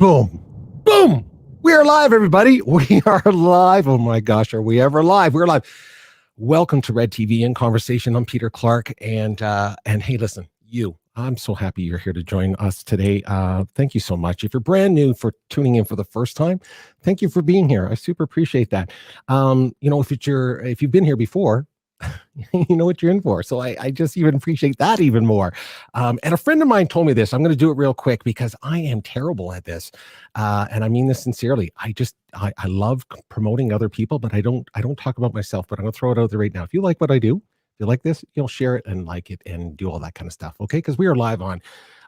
Boom. Boom. We are live, everybody. We are live. Oh my gosh, are we ever live? We're live. Welcome to Red TV in Conversation. I'm Peter Clark. And hey, listen, I'm so happy you're here to join us today. Thank you so much. If you're brand new for tuning in for the first time, thank you for being here. I super appreciate that. If you've been here before, you know what you're in for. So I just even appreciate that even more. And a friend of mine told me this. I'm going to do it real quick because I am terrible at this. And I mean this sincerely. I love promoting other people, but I don't talk about myself, but I'm going to throw it out there right now. If you like what I do, if you like this, you'll share it and like it and do all that kind of stuff. Okay. Because we are live on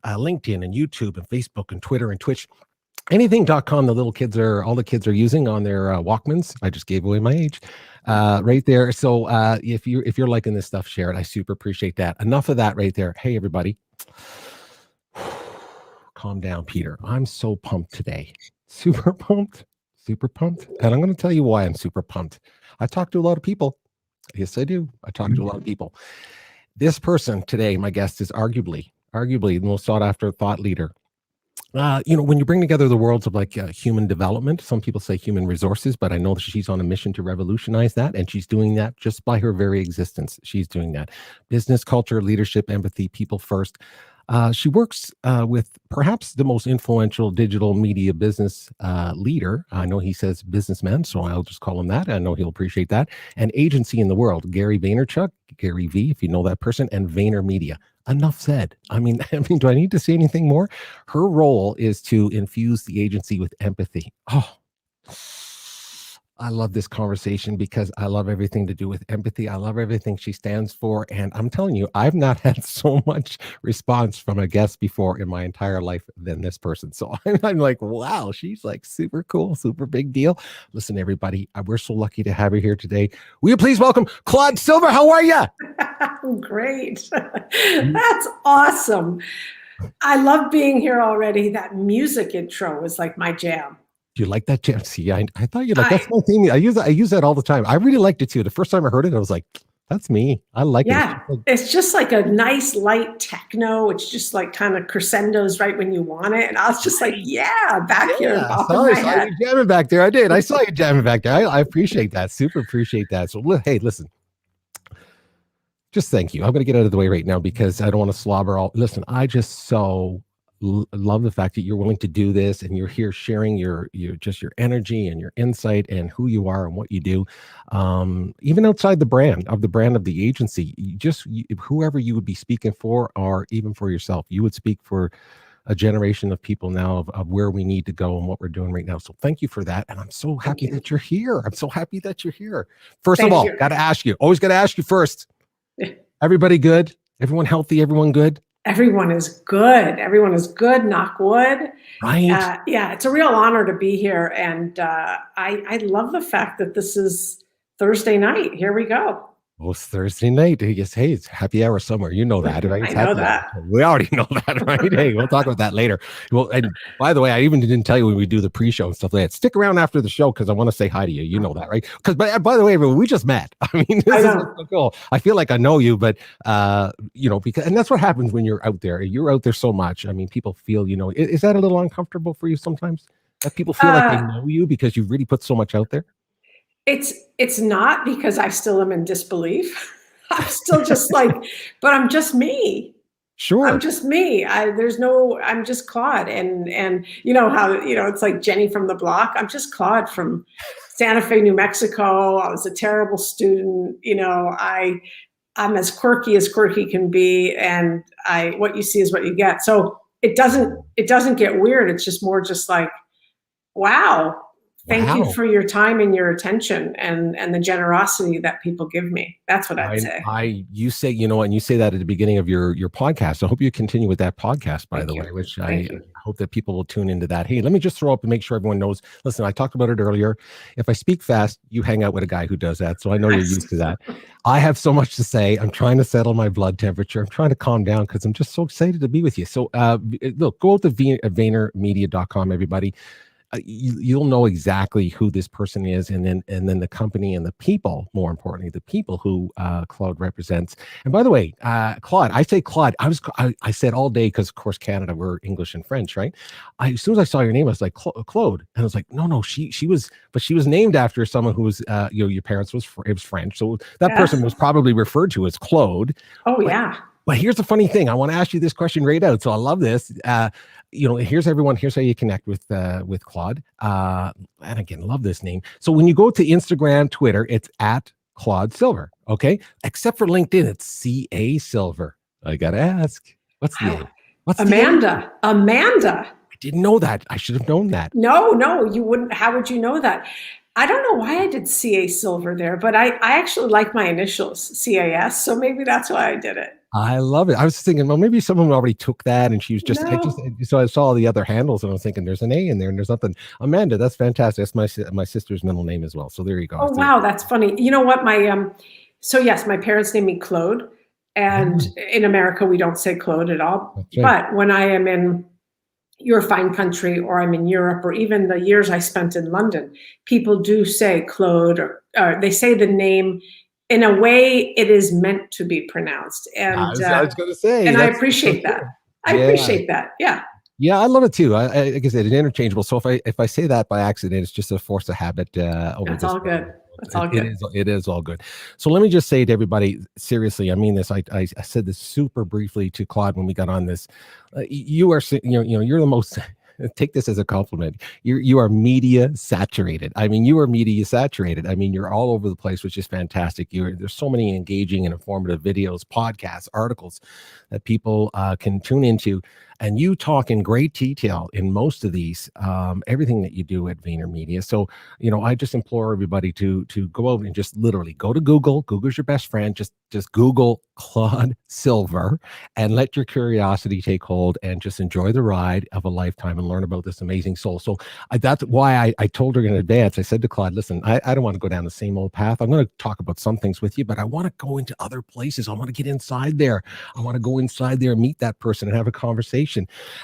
LinkedIn and YouTube and Facebook and Twitter and Twitch. Anything.com, all the kids are using on their Walkmans. I just gave away my age right there. So if you're liking this stuff, share it. I super appreciate that. Enough of that right there. Hey, everybody. Calm down, Peter. I'm so pumped today. Super pumped. Super pumped. And I'm going to tell you why I'm super pumped. I talk to a lot of people. Yes, I do. I talk to a lot of people. This person today, my guest, is arguably the most sought after thought leader. When you bring together the worlds of human development, some people say human resources, but I know that she's on a mission to revolutionize that. And she's doing that just by her very existence. She's doing that. Business, culture, leadership, empathy, people first. She works with perhaps the most influential digital media business leader. I know he says businessman, so I'll just call him that. I know he'll appreciate that. An agency in the world, Gary Vaynerchuk, Gary V, if you know that person, and VaynerMedia. Enough said. I mean, do I need to say anything more? Her role is to infuse the agency with empathy. Oh, I love this conversation because I love everything to do with empathy. I love everything she stands for. And I'm telling you, I've not had so much response from a guest before in my entire life than this person. So I'm like, wow, she's like super cool, super big deal. Listen, everybody, we're so lucky to have her here today. Will you please welcome Claude Silver? How are you? Great. That's awesome. I love being here already. That music intro was like my jam. Do you like that jam? See, I thought you'd like that's my theme. I use that all the time. I really liked it too. The first time I heard it, I was like, that's me. I like it. It's just like a nice light techno. It's just like kind of crescendos right when you want it. And I was just like, back here. Sorry, saw you jamming back there. I did. I saw you jamming back there. I appreciate that. Super appreciate that. So hey, listen. Just thank you. I'm going to get out of the way right now because I don't want to slobber all. Listen, I just so love the fact that you're willing to do this and you're here sharing your energy and your insight and who you are and what you do. Even outside the brand of the agency, whoever you would be speaking for or even for yourself, you would speak for a generation of people now of where we need to go and what we're doing right now. So thank you for that. And I'm so happy that you're here. First of all, got to ask you, always got to ask you first. Everybody good? Everyone healthy? Everyone good? Everyone is good. Everyone is good. Knock wood. Right. It's a real honor to be here. And I love the fact that this is Thursday night. Here we go. Well, it's Thursday night. Yes, hey, it's happy hour somewhere. You know that, right? I know that. We already know that, right? Hey, we'll talk about that later. Well, and by the way, I even didn't tell you when we do the pre-show and stuff like that. Stick around after the show because I want to say hi to you. You know that, right? Because by the way, everyone, we just met. I mean, this is so cool. I feel like I know you, but because and that's what happens when you're out there. You're out there so much. I mean, people feel, is that a little uncomfortable for you sometimes? That people feel like they know you because you've really put so much out there? It's not because I still am in disbelief. I'm still just like, but I'm just me. Sure. I'm just me. I'm just Claude. And you know how, it's like Jenny from the block. I'm just Claude from Santa Fe, New Mexico. I was a terrible student. I'm as quirky can be. And what you see is what you get. So it doesn't get weird. It's just more just like, wow. Thank you for your time and your attention and the generosity that people give me. That's what I'd say. You say, and you say that at the beginning of your podcast. I hope you continue with that podcast, by the way, which I hope that people will tune into that. Hey, let me just throw up and make sure everyone knows. Listen, I talked about it earlier. If I speak fast, you hang out with a guy who does that. So I know you're used to that. I have so much to say. I'm trying to settle my blood temperature. I'm trying to calm down because I'm just so excited to be with you. So look, go out to VaynerMedia.com, everybody. You'll know exactly who this person is, and then the company and the people, more importantly, the people who Claude represents. And by the way, Claude, I say Claude. I said all day because, of course, Canada, we're English and French, right? As soon as I saw your name, I was like Claude, and I was like, no, she was named after someone who was, your parents it was French, so that person was probably referred to as Claude. Oh yeah. But here's the funny thing. I want to ask you this question right out. So I love this. Here's everyone. Here's how you connect with Claude. And again, love this name. So when you go to Instagram, Twitter, it's at Claude Silver. Okay. Except for LinkedIn, it's 𝘂𝗶𝘁𝗵 Silver. I got to ask. What's the A? What's Amanda? The A? Amanda. I didn't know that. I should have known that. No, you wouldn't. How would you know that? I don't know why I did _CA Silver there, but I actually like my initials, CAS. So maybe that's why I did it. I love it. I was thinking, well, maybe someone already took that and she was just, so I saw all the other handles and I was thinking there's an A in there and there's nothing. Amanda, that's fantastic. That's my sister's middle name as well. So there you go. Oh, wow. That's funny. You know what? So yes, my parents named me Claude, and in America, we don't say Claude at all. Right. But when I am in your fine country, or I'm in Europe, or even the years I spent in London, people do say Claude, or they say the name in a way it is meant to be pronounced. And I was going to say, and I appreciate that. I appreciate that. Yeah. Yeah, I love it too. Like I said, it's interchangeable. So if I say that by accident, it's just a force of habit. That's all good. That's all good. It is all good. So let me just say to everybody, seriously, I mean this. I said this super briefly to Claude when we got on this. You are, you're the most. Take this as a compliment. You are media saturated. I mean, you are media saturated. I mean, you're all over the place, which is fantastic. There's so many engaging and informative videos, podcasts, articles that people can tune into. And you talk in great detail in most of these, everything that you do at VaynerMedia. So, I just implore everybody to go out and just literally go to Google. Google's your best friend. Just Google Claude Silver and let your curiosity take hold and just enjoy the ride of a lifetime and learn about this amazing soul. So that's why I told her in advance. I said to Claude, listen, I don't want to go down the same old path. I'm going to talk about some things with you, but I want to go into other places. I want to get inside there. I want to go inside there and meet that person and have a conversation.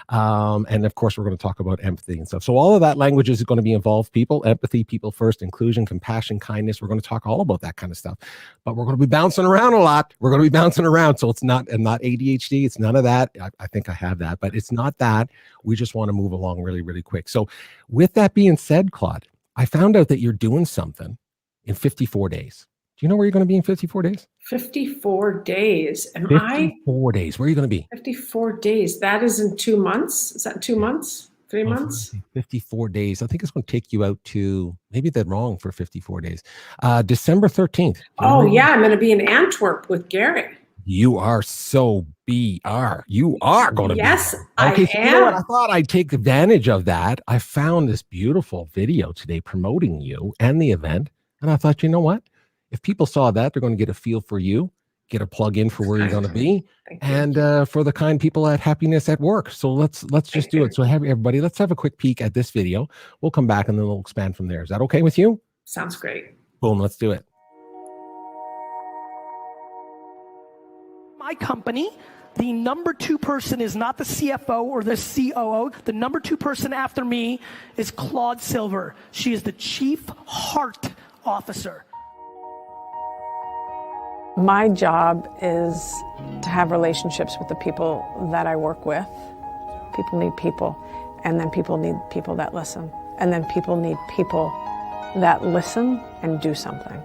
And of course, we're going to talk about empathy and stuff. So all of that language is going to be involved. People, empathy, people first, inclusion, compassion, kindness. We're going to talk all about that kind of stuff, but we're going to be bouncing around a lot. We're going to be bouncing around. So it's not ADHD. It's none of that. I think I have that, but it's not that. We just want to move along really, really quick. So with that being said, Claude, I found out that you're doing something in 54 days. Do you know where you're going to be in 54 days? 54 days. 54 days. Where are you going to be? 54 days. That is in 2 months. Is that 2 months? 3 months? 54 days. I think it's going to take you out to, maybe that's wrong for 54 days. December 13th. Oh, yeah. I'm going to be in Antwerp with Gary. You are so BR. You are going to be. Yes, okay, I am. I thought I'd take advantage of that. I found this beautiful video today promoting you and the event. And I thought, you know what? If people saw that, they're going to get a feel for you, get a plug in for where you're going to be, and for the kind people at Happiness at Work. So let's just do it. So everybody, let's have a quick peek at this video. We'll come back and then we'll expand from there. Is that okay with you? Sounds great. Boom, let's do it. My company, the number 2 person is not the CFO or the COO. The number 2 person after me is Claude Silver. She is the Chief Heart Officer. My job is to have relationships with the people that I work with. People need people, and then people need people that listen, and then people need people that listen and do something.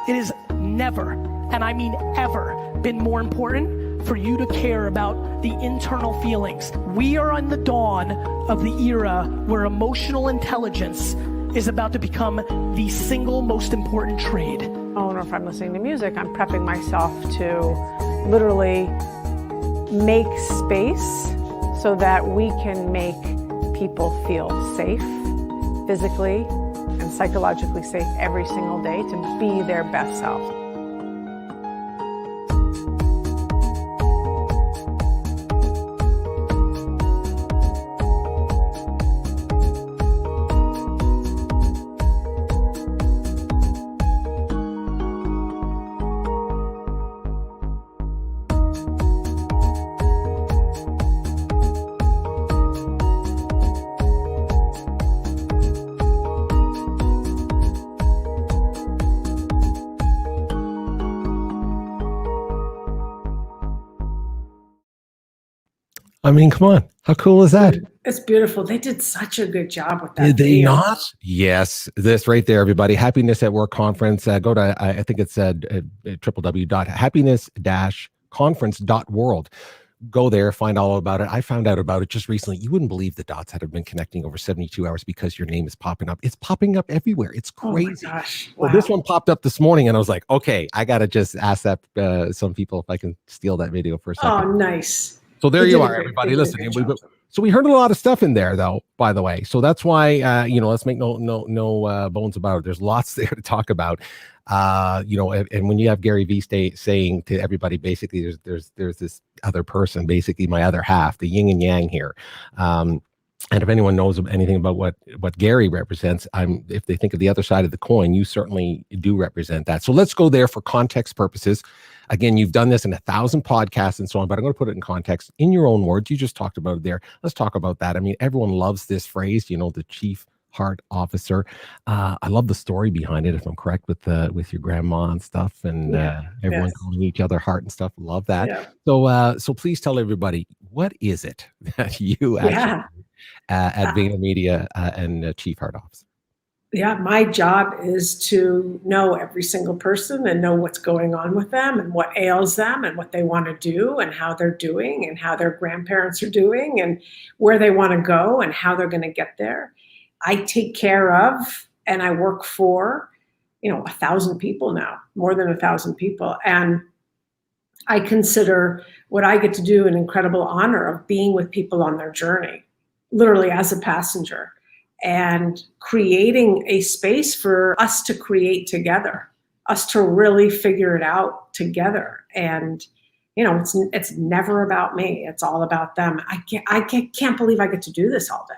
It has never, and I mean ever, been more important for you to care about the internal feelings. We are on the dawn of the era where emotional intelligence is about to become the single most important trade. Or if I'm listening to music, I'm prepping myself to literally make space so that we can make people feel safe, physically and psychologically safe every single day to be their best self. I mean, come on. How cool is that? It's beautiful. They did such a good job with that. Did they video. not? Yes. This right there, everybody. Happiness at Work Conference. Go to, I think it's www.happiness-conference.world. Go there, find all about it. I found out about it just recently. You wouldn't believe the dots that have been connecting over 72 hours because your name is popping up. It's popping up everywhere. It's crazy. Oh my gosh. Wow. Well, this one popped up this morning and I was like, okay, I got to just ask that some people if I can steal that video for a second. Oh, nice. So there you are, everybody. Listen, so we heard a lot of stuff in there, though, by the way. So that's why, let's make no bones about it. There's lots there to talk about. And when you have Gary V saying to everybody, basically, there's this other person, basically my other half, the yin and yang here. And if anyone knows anything about what Gary represents, if they think of the other side of the coin, you certainly do represent that. So let's go there for context purposes. Again, you've done this in 1,000 podcasts and so on, but I'm going to put it in context in your own words. You just talked about it there. Let's talk about that. I mean, everyone loves this phrase, the chief heart officer. I love the story behind it, if I'm correct, with your grandma and stuff, and everyone calling each other heart and stuff. Love that. Yeah. So please tell everybody, what is it that you actually at VaynerMedia and Chief Heart Officer? Yeah, my job is to know every single person and know what's going on with them and what ails them and what they want to do and how they're doing and how their grandparents are doing and where they want to go and how they're going to get there. I take care of and I work for, 1,000 people now, more than 1,000 people. And I consider what I get to do an incredible honor of being with people on their journey, literally as a passenger, and creating a space for us to create together, us to really figure it out together. And, it's never about me. It's all about them. I can't believe I get to do this all day.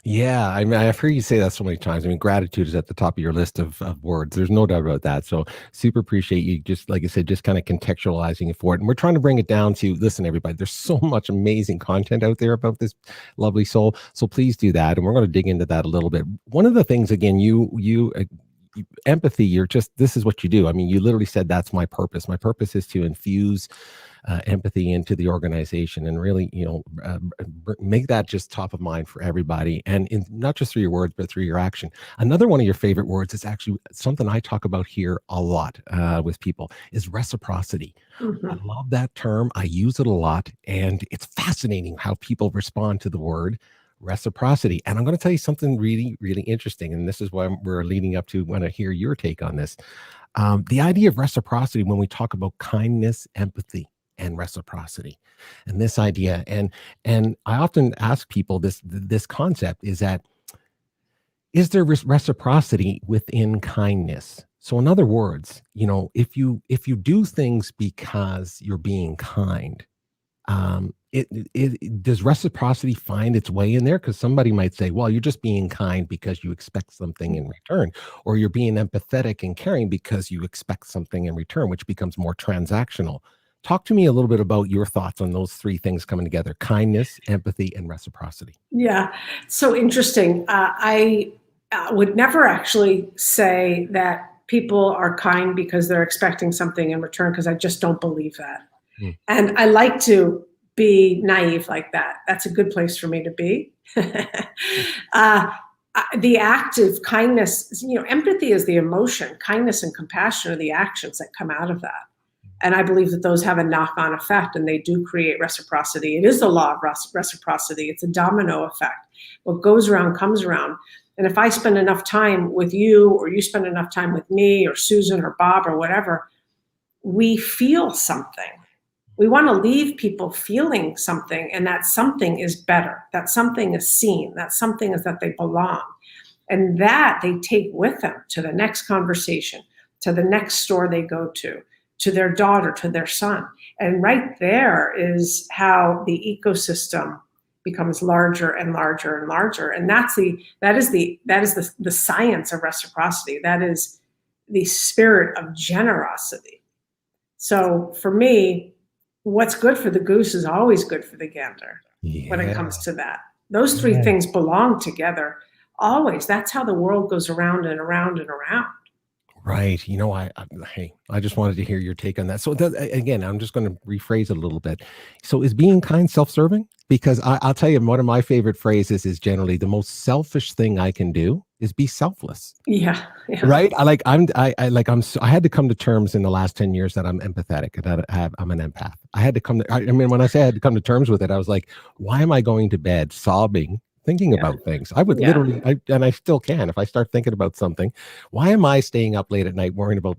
Yeah, I mean, I've heard you say that so many times. I mean, gratitude is at the top of your list of words. There's no doubt about that. So super appreciate you, just like I said, just kind of contextualizing it for it. And we're trying to bring it down to, listen, everybody, there's so much amazing content out there about this lovely soul. So please do that. And we're going to dig into that a little bit. One of the things, again, empathy, this is what you do. I mean, you literally said, that's my purpose. My purpose is to infuse empathy into the organization and really, make that just top of mind for everybody. And not just through your words, but through your action. Another one of your favorite words is actually something I talk about here a lot with people is reciprocity. Mm-hmm. I love that term. I use it a lot. And it's fascinating how people respond to the word reciprocity. And I'm going to tell you something really, really interesting. And this is why we're leading up to when I hear your take on this. The idea of reciprocity, when we talk about kindness, empathy, and reciprocity, and this idea, and I often ask people this concept is that, is there reciprocity within kindness? So in other words, if you do things because you're being kind, does reciprocity find its way in there? Because somebody might say, well, you're just being kind because you expect something in return, or you're being empathetic and caring because you expect something in return, which becomes more transactional. Talk to me a little bit about your thoughts on those three things coming together: kindness, empathy, and reciprocity. Yeah, so interesting. I would never actually say that people are kind because they're expecting something in return, because I just don't believe that. And I like to be naive like that. That's a good place for me to be. The act of kindness, empathy is the emotion. Kindness and compassion are the actions that come out of that. And I believe that those have a knock-on effect, and they do create reciprocity. It is the law of reciprocity. It's a domino effect. What goes around comes around. And if I spend enough time with you, or you spend enough time with me, or Susan, or Bob, or whatever, we feel something. We want to leave people feeling something, and that something is better. That something is seen. That something is that they belong. And that they take with them to the next conversation, to the next store they go to their daughter, to their son. And right there is how the ecosystem becomes larger and larger and larger. And that is the science of reciprocity. That is the spirit of generosity. So for me, what's good for the goose is always good for the gander when it comes to that. Those three things belong together always. That's how the world goes around and around and around. Right. You know, I just wanted to hear your take on that. So again, I'm just going to rephrase it a little bit. So is being kind self-serving? Because I'll tell you, one of my favorite phrases is generally the most selfish thing I can do is be selfless. Yeah. Right. I had to come to terms in the last 10 years that I'm empathetic, that I'm an empath. I had to come to, I mean, when I say I had to come to terms with it, I was like, why am I going to bed sobbing, thinking about things? I would literally, and I still can, if I start thinking about something, why am I staying up late at night worrying about,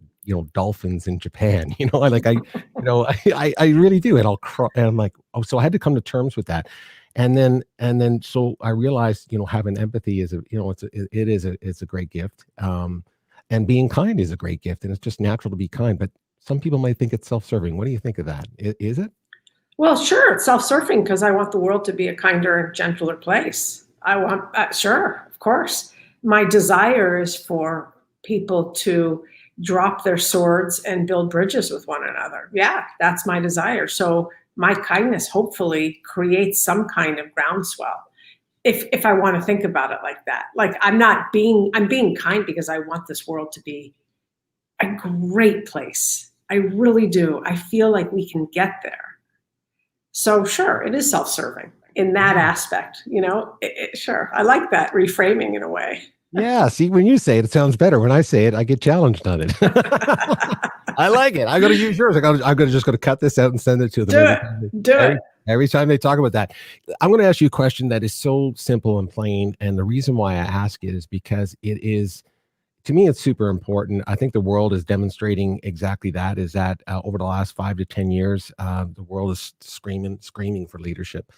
dolphins in Japan? I really do. And I'll cry, and I'm like, oh, so I had to come to terms with that. And then, so I realized, having empathy is it's a great gift. And being kind is a great gift, and it's just natural to be kind, but some people might think it's self-serving. What do you think of that? Is it? Well, sure, it's self-serving because I want the world to be a kinder and gentler place. I want, sure, of course. My desire is for people to drop their swords and build bridges with one another. Yeah, that's my desire. So my kindness hopefully creates some kind of groundswell. If I want to think about it like that, like I'm being kind because I want this world to be a great place. I really do. I feel like we can get there. So sure, it is self-serving in that aspect, sure. I like that reframing in a way. Yeah. See, when you say it, it sounds better. When I say it, I get challenged on it. I like it. I got to use yours. I'm just going to cut this out and send it to them. Do it. Every time they talk about that. I'm going to ask you a question that is so simple and plain. And the reason why I ask it is because it is, to me, it's super important. I think the world is demonstrating exactly that, is that over the last 5 to 10 years, the world is screaming for leadership,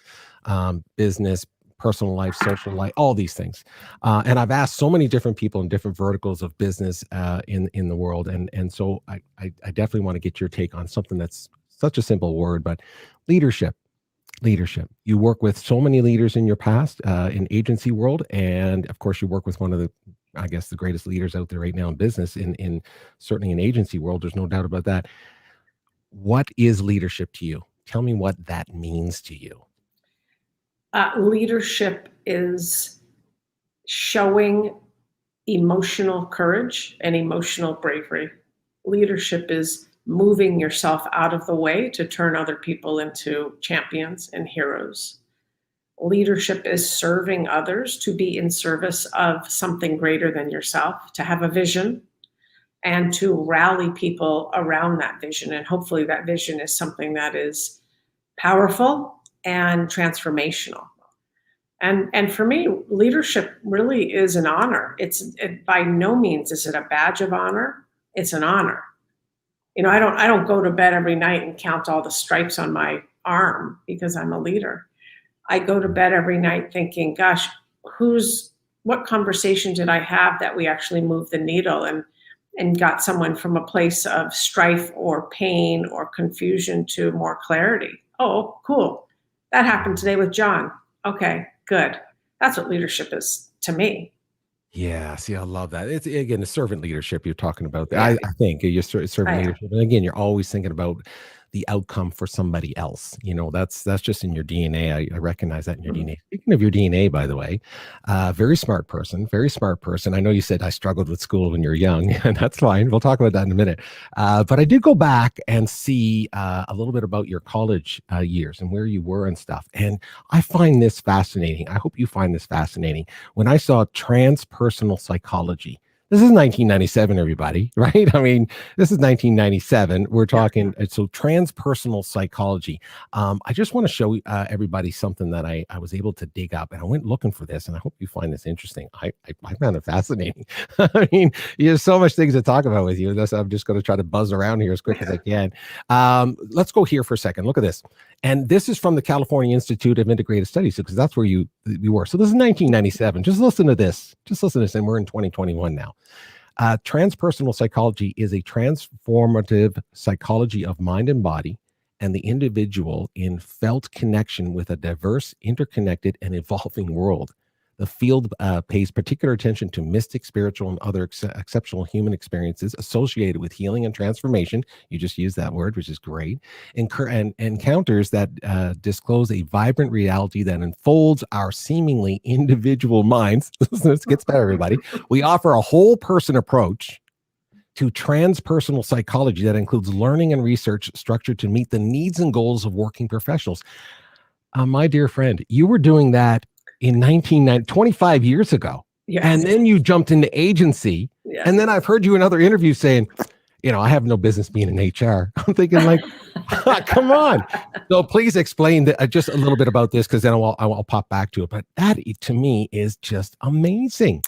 business, personal life, social life, all these things. And I've asked so many different people in different verticals of business in the world. And so I definitely want to get your take on something that's such a simple word, but leadership. You work with so many leaders in your past in agency world. And of course, you work with one of the greatest leaders out there right now in business, in certainly in agency world. There's no doubt about that. What is leadership to you? Tell me what that means to you. Leadership is showing emotional courage and emotional bravery. Leadership is moving yourself out of the way to turn other people into champions and heroes. Leadership is serving others, to be in service of something greater than yourself, to have a vision and to rally people around that vision. And hopefully that vision is something that is powerful and transformational. And for me, leadership really is an honor. By no means is it a badge of honor. It's an honor. I don't go to bed every night and count all the stripes on my arm because I'm a leader. I go to bed every night thinking, gosh, what conversation did I have that we actually moved the needle and got someone from a place of strife or pain or confusion to more clarity? Oh, cool. That happened today with John. Okay, good. That's what leadership is to me. Yeah, see, I love that. It's, again, the servant leadership you're talking about. I think you're servant leadership. And again, you're always thinking about the outcome for somebody else. That's just in your DNA. I recognize that in your DNA. Speaking of your DNA, by the way, very smart person. I know you said I struggled with school when you're young, and that's fine. We'll talk about that in a minute. But I did go back and see a little bit about your college years and where you were and stuff. And I find this fascinating. I hope you find this fascinating. When I saw transpersonal psychology, This is 1997, everybody, right? I mean, this is 1997. We're talking, so transpersonal psychology. I just want to show everybody something that I was able to dig up, and I went looking for this, and I hope you find this interesting. I found it fascinating. I mean, there's so much things to talk about with you. I'm just going to try to buzz around here as quick as I can. Let's go here for a second. Look at this. And this is from the California Institute of Integrated Studies, because that's where you were. So this is 1997. Just listen to this. Just listen to this, and we're in 2021 now. Transpersonal psychology is a transformative psychology of mind and body and the individual in felt connection with a diverse, interconnected, and evolving world. The field pays particular attention to mystic, spiritual, and other exceptional human experiences associated with healing and transformation. You just used that word, which is great. And encounters that disclose a vibrant reality that unfolds our seemingly individual minds. This gets better, everybody. We offer a whole person approach to transpersonal psychology that includes learning and research structured to meet the needs and goals of working professionals. My dear friend, you were doing that in 25 years ago. Yes. And then you jumped into agency. Yes. And then I've heard you in other interviews saying, I have no business being in HR. I'm thinking like, come on. So please explain just a little bit about this, because then I'll pop back to it. But that to me is just amazing.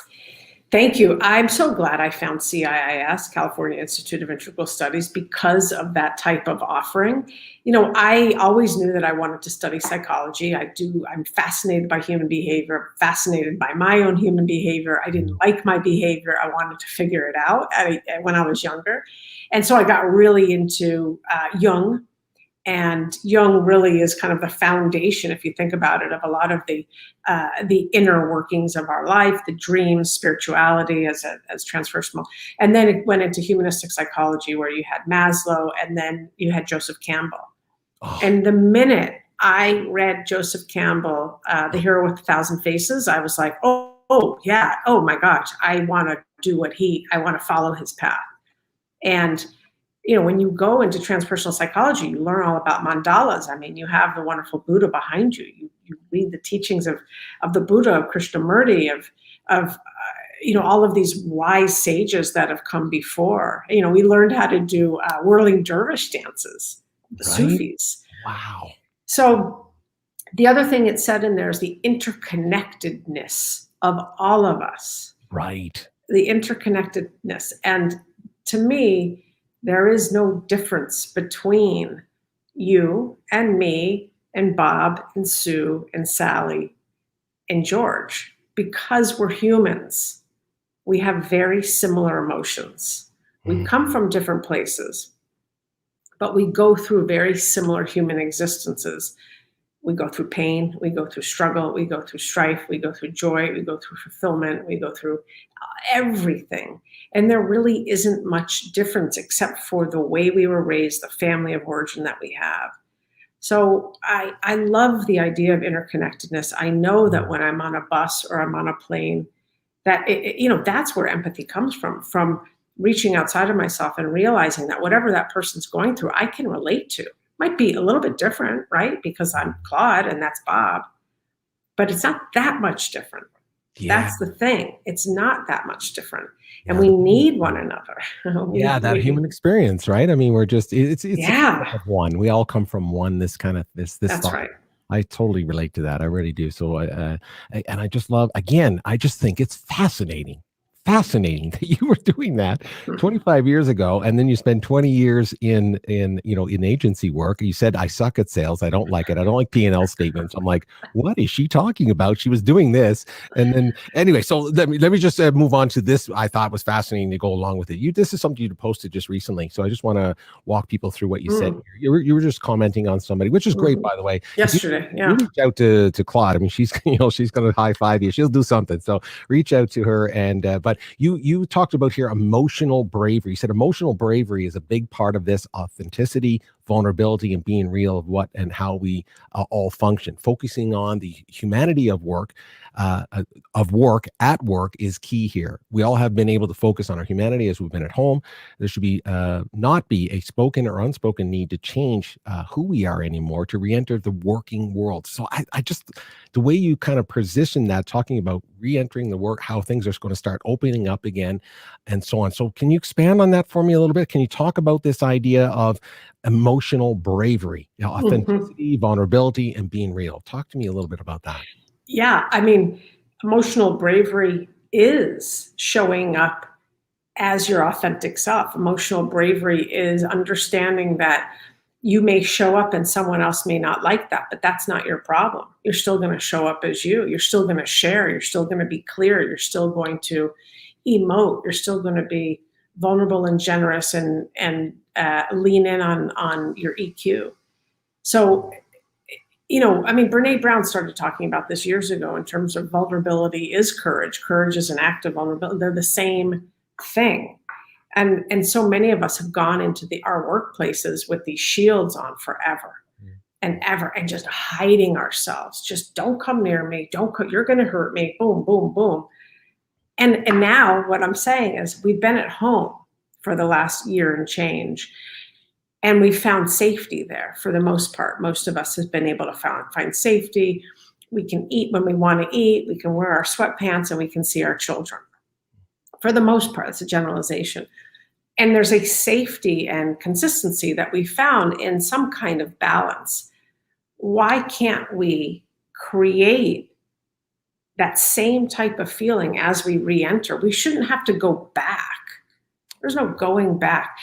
Thank you. I'm so glad I found CIIS, California Institute of Integral Studies, because of that type of offering. I always knew that I wanted to study psychology. I'm fascinated by human behavior, fascinated by my own human behavior. I didn't like my behavior. I wanted to figure it out when I was younger. And so I got really into Jung. And Jung really is kind of the foundation, if you think about it, of a lot of the inner workings of our life, the dreams, spirituality as transpersonal. And then it went into humanistic psychology, where you had Maslow, and then you had Joseph Campbell. Oh. And the minute I read Joseph Campbell, The Hero with 1,000 Faces, I was like, oh yeah, oh my gosh, I want to do I want to follow his path. And when you go into transpersonal psychology, you learn all about mandalas. I mean, you have the wonderful Buddha behind you. You read the teachings of the Buddha, of Krishnamurti, of all of these wise sages that have come before. We learned how to do whirling dervish dances, the Sufis. Wow. So the other thing it said in there is the interconnectedness of all of us. Right. The interconnectedness. And to me, there is no difference between you and me and Bob and Sue and Sally and George, because we're humans. We have very similar emotions. We come from different places, but we go through very similar human existences. We go through pain, we go through struggle, we go through strife, we go through joy, we go through fulfillment, we go through everything. And there really isn't much difference except for the way we were raised, the family of origin that we have. So I love the idea of interconnectedness. I know that when I'm on a bus or I'm on a plane, that that's where empathy comes from reaching outside of myself and realizing that whatever that person's going through, I can relate to. Might be a little bit different, right? Because I'm Claude and that's Bob, but it's not that much different. Yeah. That's the thing. It's not that much different. And we need one another. That human experience, right? I mean, it's one. We all come from one, this That's thought. Right. I totally relate to that. I really do. So, and I just love, again, I just think it's fascinating that you were doing that 25 years ago, and then you spend 20 years in agency work. You said, I suck at sales. I don't like it. I don't like P&L statements. I'm like, what is she talking about? She was doing this. And then anyway, so let me just move on to this. I thought was fascinating to go along with it. This is something you posted just recently. So I just want to walk people through what you said. You were just commenting on somebody, which is great, by the way. Yesterday. You reach out to Claude. I mean, she's going to high five you. She'll do something. So reach out to her. And, but you talked about here emotional bravery. You said emotional bravery is a big part of this: authenticity, vulnerability and being real of what and how we all function. Focusing on the humanity of work at work is key here. We all have been able to focus on our humanity as we've been at home. There should be not be a spoken or unspoken need to change who we are anymore, to re-enter the working world. So I just, the way you kind of position that, talking about re-entering the work, how things are going to start opening up again and so on. So can you expand on that for me a little bit? Can you talk about this idea of emotional bravery, authenticity, vulnerability, and being real? Talk to me a little bit about that. Yeah, I mean, emotional bravery is showing up as your authentic self. Emotional bravery is understanding that you may show up and someone else may not like that, but that's not your problem. You're still going to show up as you. You're still going to share. You're still going to be clear. You're still going to emote. You're still going to be vulnerable and generous and lean in on your EQ. So, you know, I mean, Brene Brown started talking about this years ago in terms of vulnerability is courage. Courage is an act of vulnerability. They're the same thing. And so many of us have gone into our workplaces with these shields on forever and ever, and just hiding ourselves. Just don't come near me. You're going to hurt me. Boom, boom, boom. And now what I'm saying is we've been at home for the last year and change, and we found safety there for the most part. Most of us have been able to find safety. We can eat when we want to eat. We can wear our sweatpants and we can see our children. For the most part, it's a generalization. And there's a safety and consistency that we found in some kind of balance. Why can't we create that same type of feeling as we re-enter? We shouldn't have to go back. There's no going back.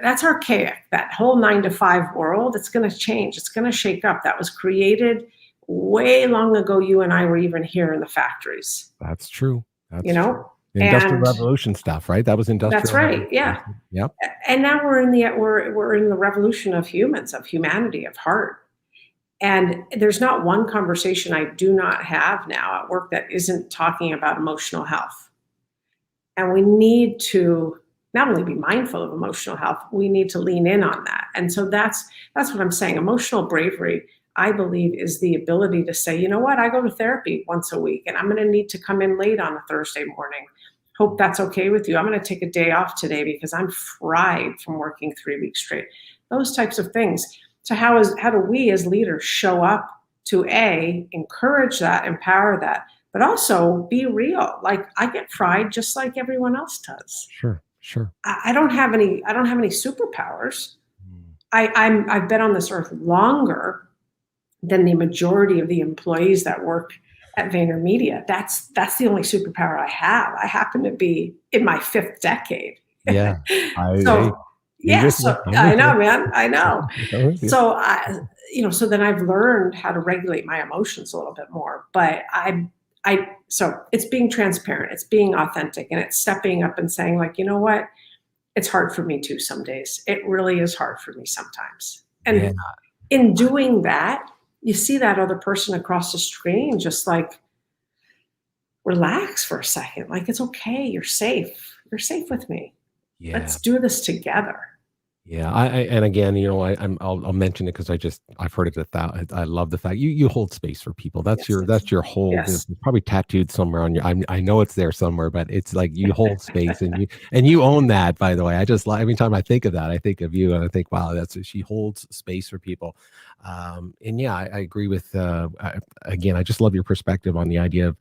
That's archaic. That whole 9-to-5 world, it's going to change. It's going to shake up. That was created way long ago. You and I were even here in the factories. That's true. That's you know? True. Industrial Revolution stuff, right? That was industrial. That's right. Yeah. Yep. And now we're in the revolution of humans, of humanity, of heart. And there's not one conversation I do not have now at work that isn't talking about emotional health. And we need to not only be mindful of emotional health, we need to lean in on that. And so that's what I'm saying. Emotional bravery, I believe, is the ability to say, you know what, I go to therapy once a week and I'm going to need to come in late on a Thursday morning. Hope that's okay with you. I'm going to take a day off today because I'm fried from working 3 weeks straight. Those types of things. So how do we as leaders show up to encourage that, empower that, but also be real? Like, I get fried just like everyone else does. Sure. I don't have any superpowers. I've been on this earth longer than the majority of the employees that work at VaynerMedia. That's the only superpower I have. I happen to be in my 5th decade. Yeah. I know, man. I know. So so then I've learned how to regulate my emotions a little bit more. But so it's being transparent, it's being authentic, and it's stepping up and saying, like, you know what? It's hard for me too some days. It really is hard for me sometimes. And in doing that, you see that other person across the screen just like relax for a second. Like, it's okay. You're safe. You're safe with me. Yeah. Let's do this together. Yeah. And again, I'll mention it because I've heard it I love the fact you hold space for people. That's your whole, it's probably tattooed somewhere on your, I know it's there somewhere, but it's like you hold space and you own that, by the way. I just every time I think of that, I think of you and I think, wow, she holds space for people. And yeah, I agree with, again, I just love your perspective on the idea of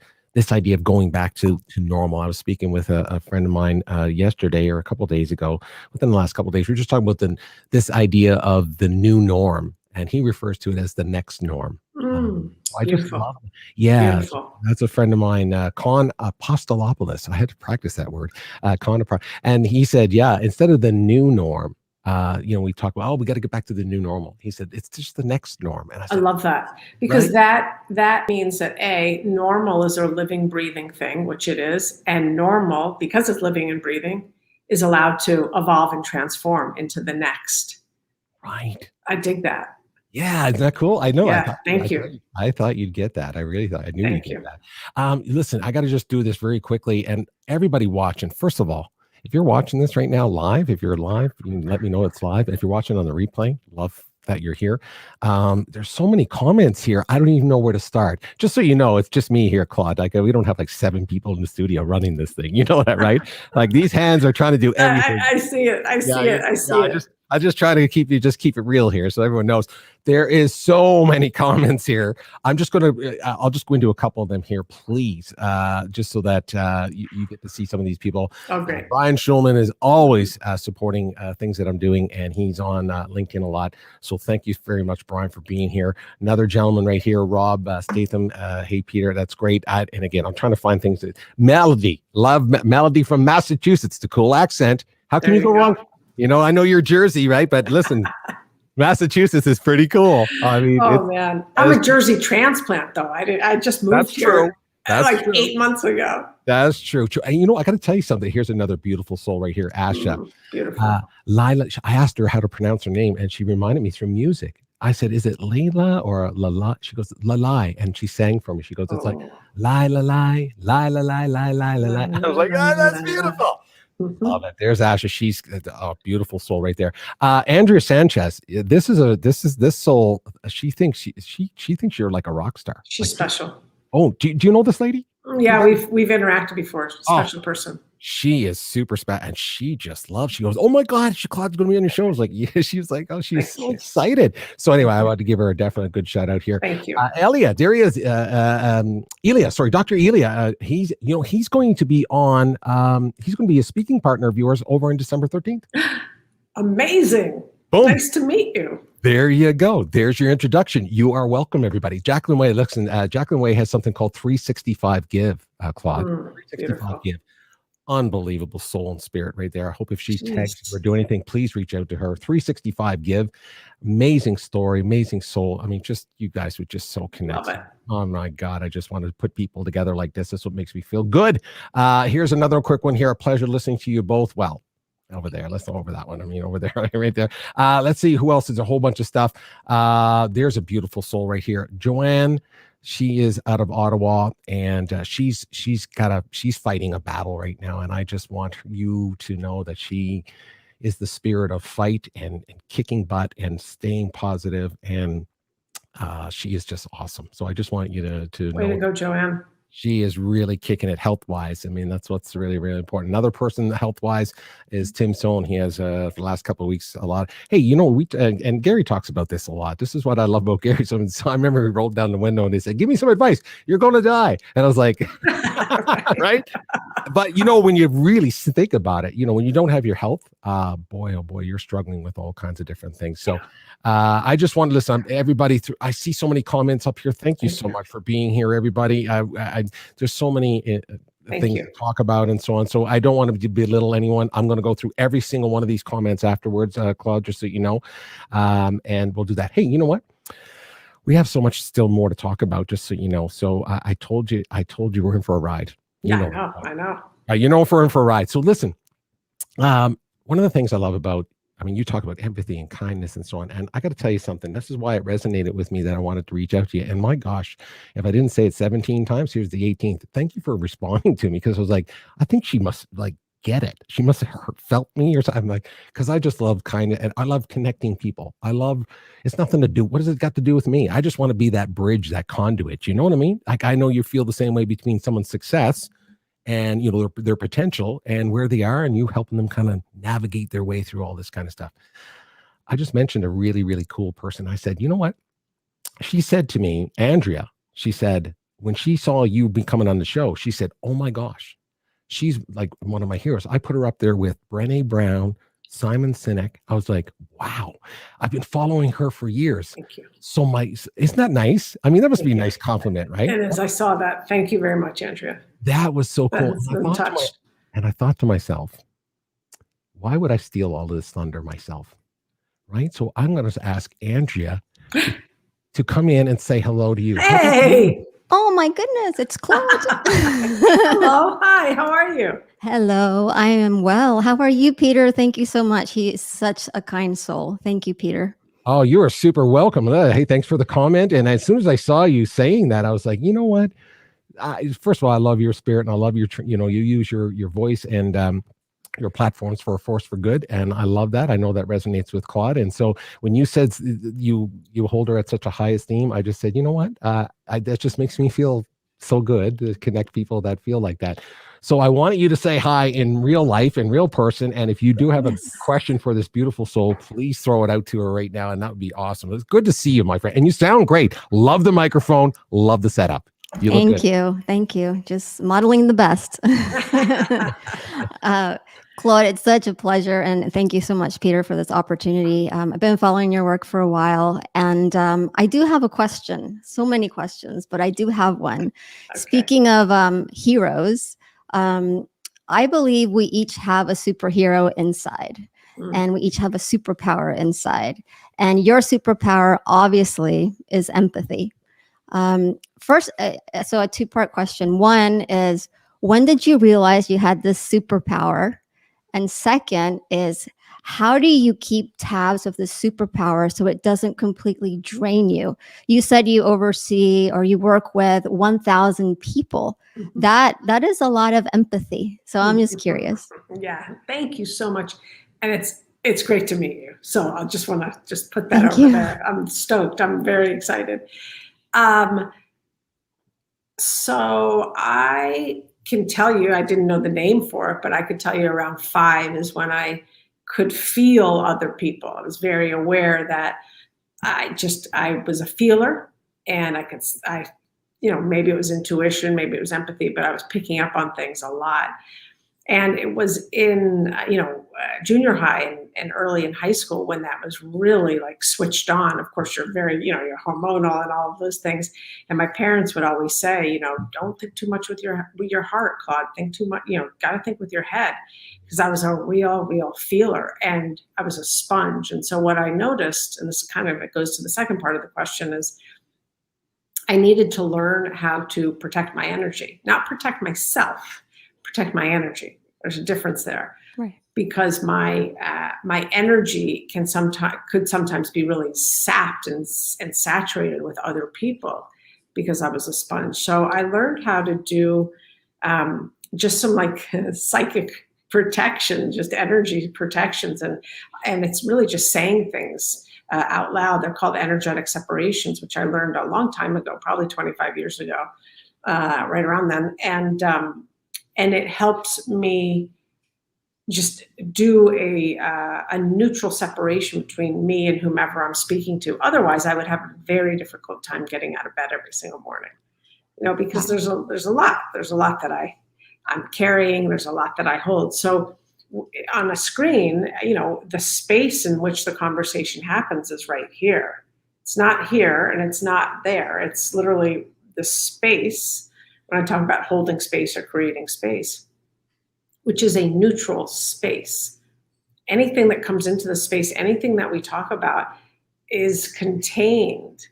going back to normal. I was speaking with a friend of mine yesterday or a couple of days ago. Within the last couple of days, we were just talking about this idea of the new norm, and he refers to it as the next norm. I just love it. Yeah, beautiful. That's a friend of mine, 𝗂𝗶𝘁𝗵. I had to practice that word, and he said, yeah, instead of the new norm, we talk about, we got to get back to the new normal. He said, it's just the next norm. And I love that, because that means that normal is a living, breathing thing, which it is. And normal, because it's living and breathing, is allowed to evolve and transform into the next. Right. I dig that. Yeah, isn't that cool? I know. Yeah, thank you. I thought you'd get that. I really thought. I knew you'd get that. Listen, I got to just do this very quickly. And everybody watching, first of all, if you're watching this right now live, if you're live, you can let me know it's live. If you're watching on the replay, love that you're here. There's so many comments here. I don't even know where to start. Just so you know, it's just me here, Claude. Like we don't have like 7 people in the studio running this thing. You know that, right? Like these hands are trying to do everything. I see it. I see it. I just try to keep it real here so everyone knows. There is so many comments here. I'll just go into a couple of them here, please, just so that you get to see some of these people. Oh, great. Brian Schulman is always supporting things that I'm doing, and he's on LinkedIn a lot. So thank you very much, Brian, for being here. Another gentleman right here, Rob 𝘂𝗶𝘁𝗵. Hey, Peter, that's great. And again, I'm trying to find things. Melody, love Melody from Massachusetts, the cool accent. How can you go wrong? You know, I know you're Jersey, right? But listen, Massachusetts is pretty cool. I mean, man, I'm a Jersey transplant, though. I just moved here like 8 months ago. That's true. And you know, I got to tell you something. Here's another beautiful soul right here, Asha. Beautiful. Lila. I asked her how to pronounce her name, and she reminded me through music. I said, "Is it Layla or Lala?" She goes, "Lalai," and she sang for me. She goes, "It's like lie, la, lie, lie, la, lie, lie, lie, la, lie." I was like, "Oh, that's beautiful." Love it. There's Asha. She's a beautiful soul right there. Andrea Sanchez. This soul. She thinks she thinks you're like a rock star. She's special. Oh, do you know this lady? Yeah, we've interacted before. Special person. She is super special, and she just loves. She goes, "Oh my God, Claude's going to be on your show." I was like, "Yeah." She was like, "Oh, she's so excited." So anyway, I want to give her a definite good shout out here. Thank you, Elia. There he is. Elia. Sorry, Dr. Elia. He's going to be on. He's going to be a speaking partner of yours over on December 13th. Amazing. Boom. Nice to meet you. There you go. There's your introduction. You are welcome, everybody. Jacqueline Way, listen, Jacqueline Way has something called 365 Give, Claude. 365 Give. Unbelievable soul and spirit right there. I hope if she's texting or doing anything, please reach out to her. 365 Give. Amazing story, amazing soul. I mean, just you guys would just so connect. Oh my God. I just wanted to put people together like this. This is what makes me feel good. Here's another quick one here. A pleasure listening to you both. Well, over there. Let's go over that one. I mean, over there, right there. Let's see who else. There's a whole bunch of stuff. There's a beautiful soul right here. Joanne, she is out of Ottawa, and she's fighting a battle right now. And I just want you to know that she is the spirit of fight and kicking butt and staying positive. And she is just awesome. So I just want you to know. Way to go, Joanne. She is really kicking it health-wise. I mean, that's what's really, really important. Another person health-wise is Tim Sohn. He has, for the last couple of weeks, a lot. Hey, you know, and Gary talks about this a lot. This is what I love about Gary. So I remember he rolled down the window and he said, "Give me some advice. You're going to die." And I was like, right? But, you know, when you really think about it, you know, when you don't have your health, boy, oh boy, you're struggling with all kinds of different things. So I just want to listen. Everybody, I see so many comments up here. Thank you so much for being here, everybody. There's so many things to talk about and so on. So I don't want to belittle anyone. I'm going to go through every single one of these comments afterwards, Claude, just so you know. And we'll do that. Hey, you know what? We have so much still more to talk about, just so you know. So I told you we're in for a ride. I know. You know, if we're in for a ride. So listen, one of the things I love about, I mean, you talk about empathy and kindness and so on. And I got to tell you something. This is why it resonated with me that I wanted to reach out to you. And my gosh, if I didn't say it 17 times, here's the 18th. Thank you for responding to me, because I was like, I think she must like get it. She must have felt me or something. I'm like, because I just love kindness and I love connecting people. It's nothing to do. What does it got to do with me? I just want to be that bridge, that conduit. You know what I mean? Like, I know you feel the same way between someone's success and, you know, their potential and where they are, and you helping them kind of navigate their way through all this kind of stuff. I just mentioned a really, really cool person. I said, you know what? She said to me, Andrea, she said, when she saw you be coming on the show, she said, "Oh my gosh, she's like one of my heroes." I put her up there with Brené Brown, Simon Sinek. I was like, wow, I've been following her for years. Thank you. So isn't that nice? I mean, that must be a nice compliment, right? And as I saw that, thank you very much, Andrea. That was so cool. And I thought to myself, why would I steal all of this thunder myself? Right? So I'm going to ask Andrea to come in and say hello to you. Hey! Oh my goodness, it's Claude. Hello, hi, how are you? Hello, I am well. How are you, Peter? Thank you so much. He is such a kind soul. Thank you, Peter. Oh, you are super welcome. Hey, thanks for the comment. And as soon as I saw you saying that, I was like, you know what? First of all, I love your spirit, and I love your, you know, you use your voice, and your platforms for a force for good, and I love that. I know that resonates with Claude. And so when you said you hold her at such a high esteem, I just said, you know what, that just makes me feel so good to connect people that feel like that. So I want you to say hi in real life, in real person, and if you do have a question for this beautiful soul, please throw it out to her right now, and that would be awesome. It's good to see you, my friend, and you sound great. Love the microphone, love the setup. Thank you. Just modeling the best. Claude, it's such a pleasure, and thank you so much, Peter, for this opportunity. I've been following your work for a while, and I do have a question. So many questions, but I do have one. Okay. Speaking of heroes, I believe we each have a superhero inside, and we each have a superpower inside. And your superpower, obviously, is empathy. First, so a two-part question. One is, when did you realize you had this superpower? And second is, how do you keep tabs of the superpower so it doesn't completely drain you? You said you oversee or you work with 1,000 people. That is a lot of empathy. So I'm just curious. Yeah, thank you so much. And it's great to meet you. So I just want to just put that over there. I'm stoked. I'm very excited. So I can tell you, I didn't know the name for it, but I could tell you around 5 is when I could feel other people. I was very aware that I was a feeler, and maybe it was intuition, maybe it was empathy, but I was picking up on things a lot. And it was in, junior high and early in high school when that was really like switched on. Of course, you're very, you're hormonal and all of those things. And my parents would always say, don't think too much with your heart, Claude. Think too much, got to think with your head. Because I was a real feeler, and I was a sponge. And so what I noticed, and this it goes to the second part of the question, is I needed to learn how to protect my energy, not protect myself. Protect my energy. There's a difference there, right? Because my energy could sometimes be really sapped and saturated with other people because I was a sponge. So I learned how to do just some psychic protection, just energy protections, and it's really just saying things out loud. They're called energetic separations, which I learned a long time ago, probably 25 years ago, right around then, and it helps me just do a neutral separation between me and whomever I'm speaking to. Otherwise, I would have a very difficult time getting out of bed every single morning, because there's a lot that I'm carrying. There's a lot that I hold. So on a screen, the space in which the conversation happens is right here. It's not here and it's not there. It's literally the space. When I'm talking about holding space or creating space, which is a neutral space. Anything that comes into the space, anything that we talk about is contained.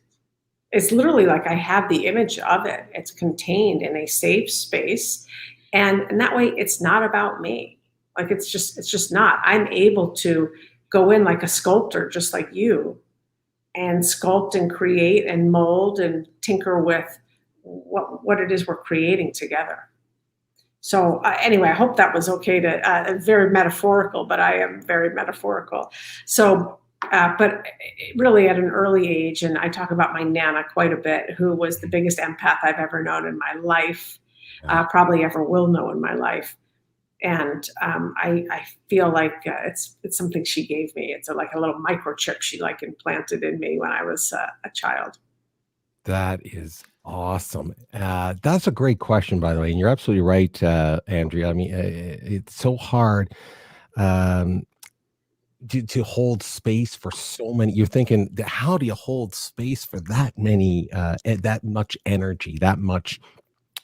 It's literally like I have the image of it. It's contained in a safe space. And that way it's not about me. It's just not. I'm able to go in like a sculptor, just like you, and sculpt and create and mold and tinker with what it is we're creating together. So anyway, I hope that was okay to, very metaphorical, but I am very metaphorical. So, but really at an early age, and I talk about my Nana quite a bit, who was the biggest empath I've ever known in my life, probably ever will know in my life. And I feel like it's something she gave me. It's like a little microchip she implanted in me when I was a child. That is awesome. That's a great question, by the way. And you're absolutely right, Andrea. I mean, it's so hard to hold space for so many. You're thinking, how do you hold space for that many, that much energy, that much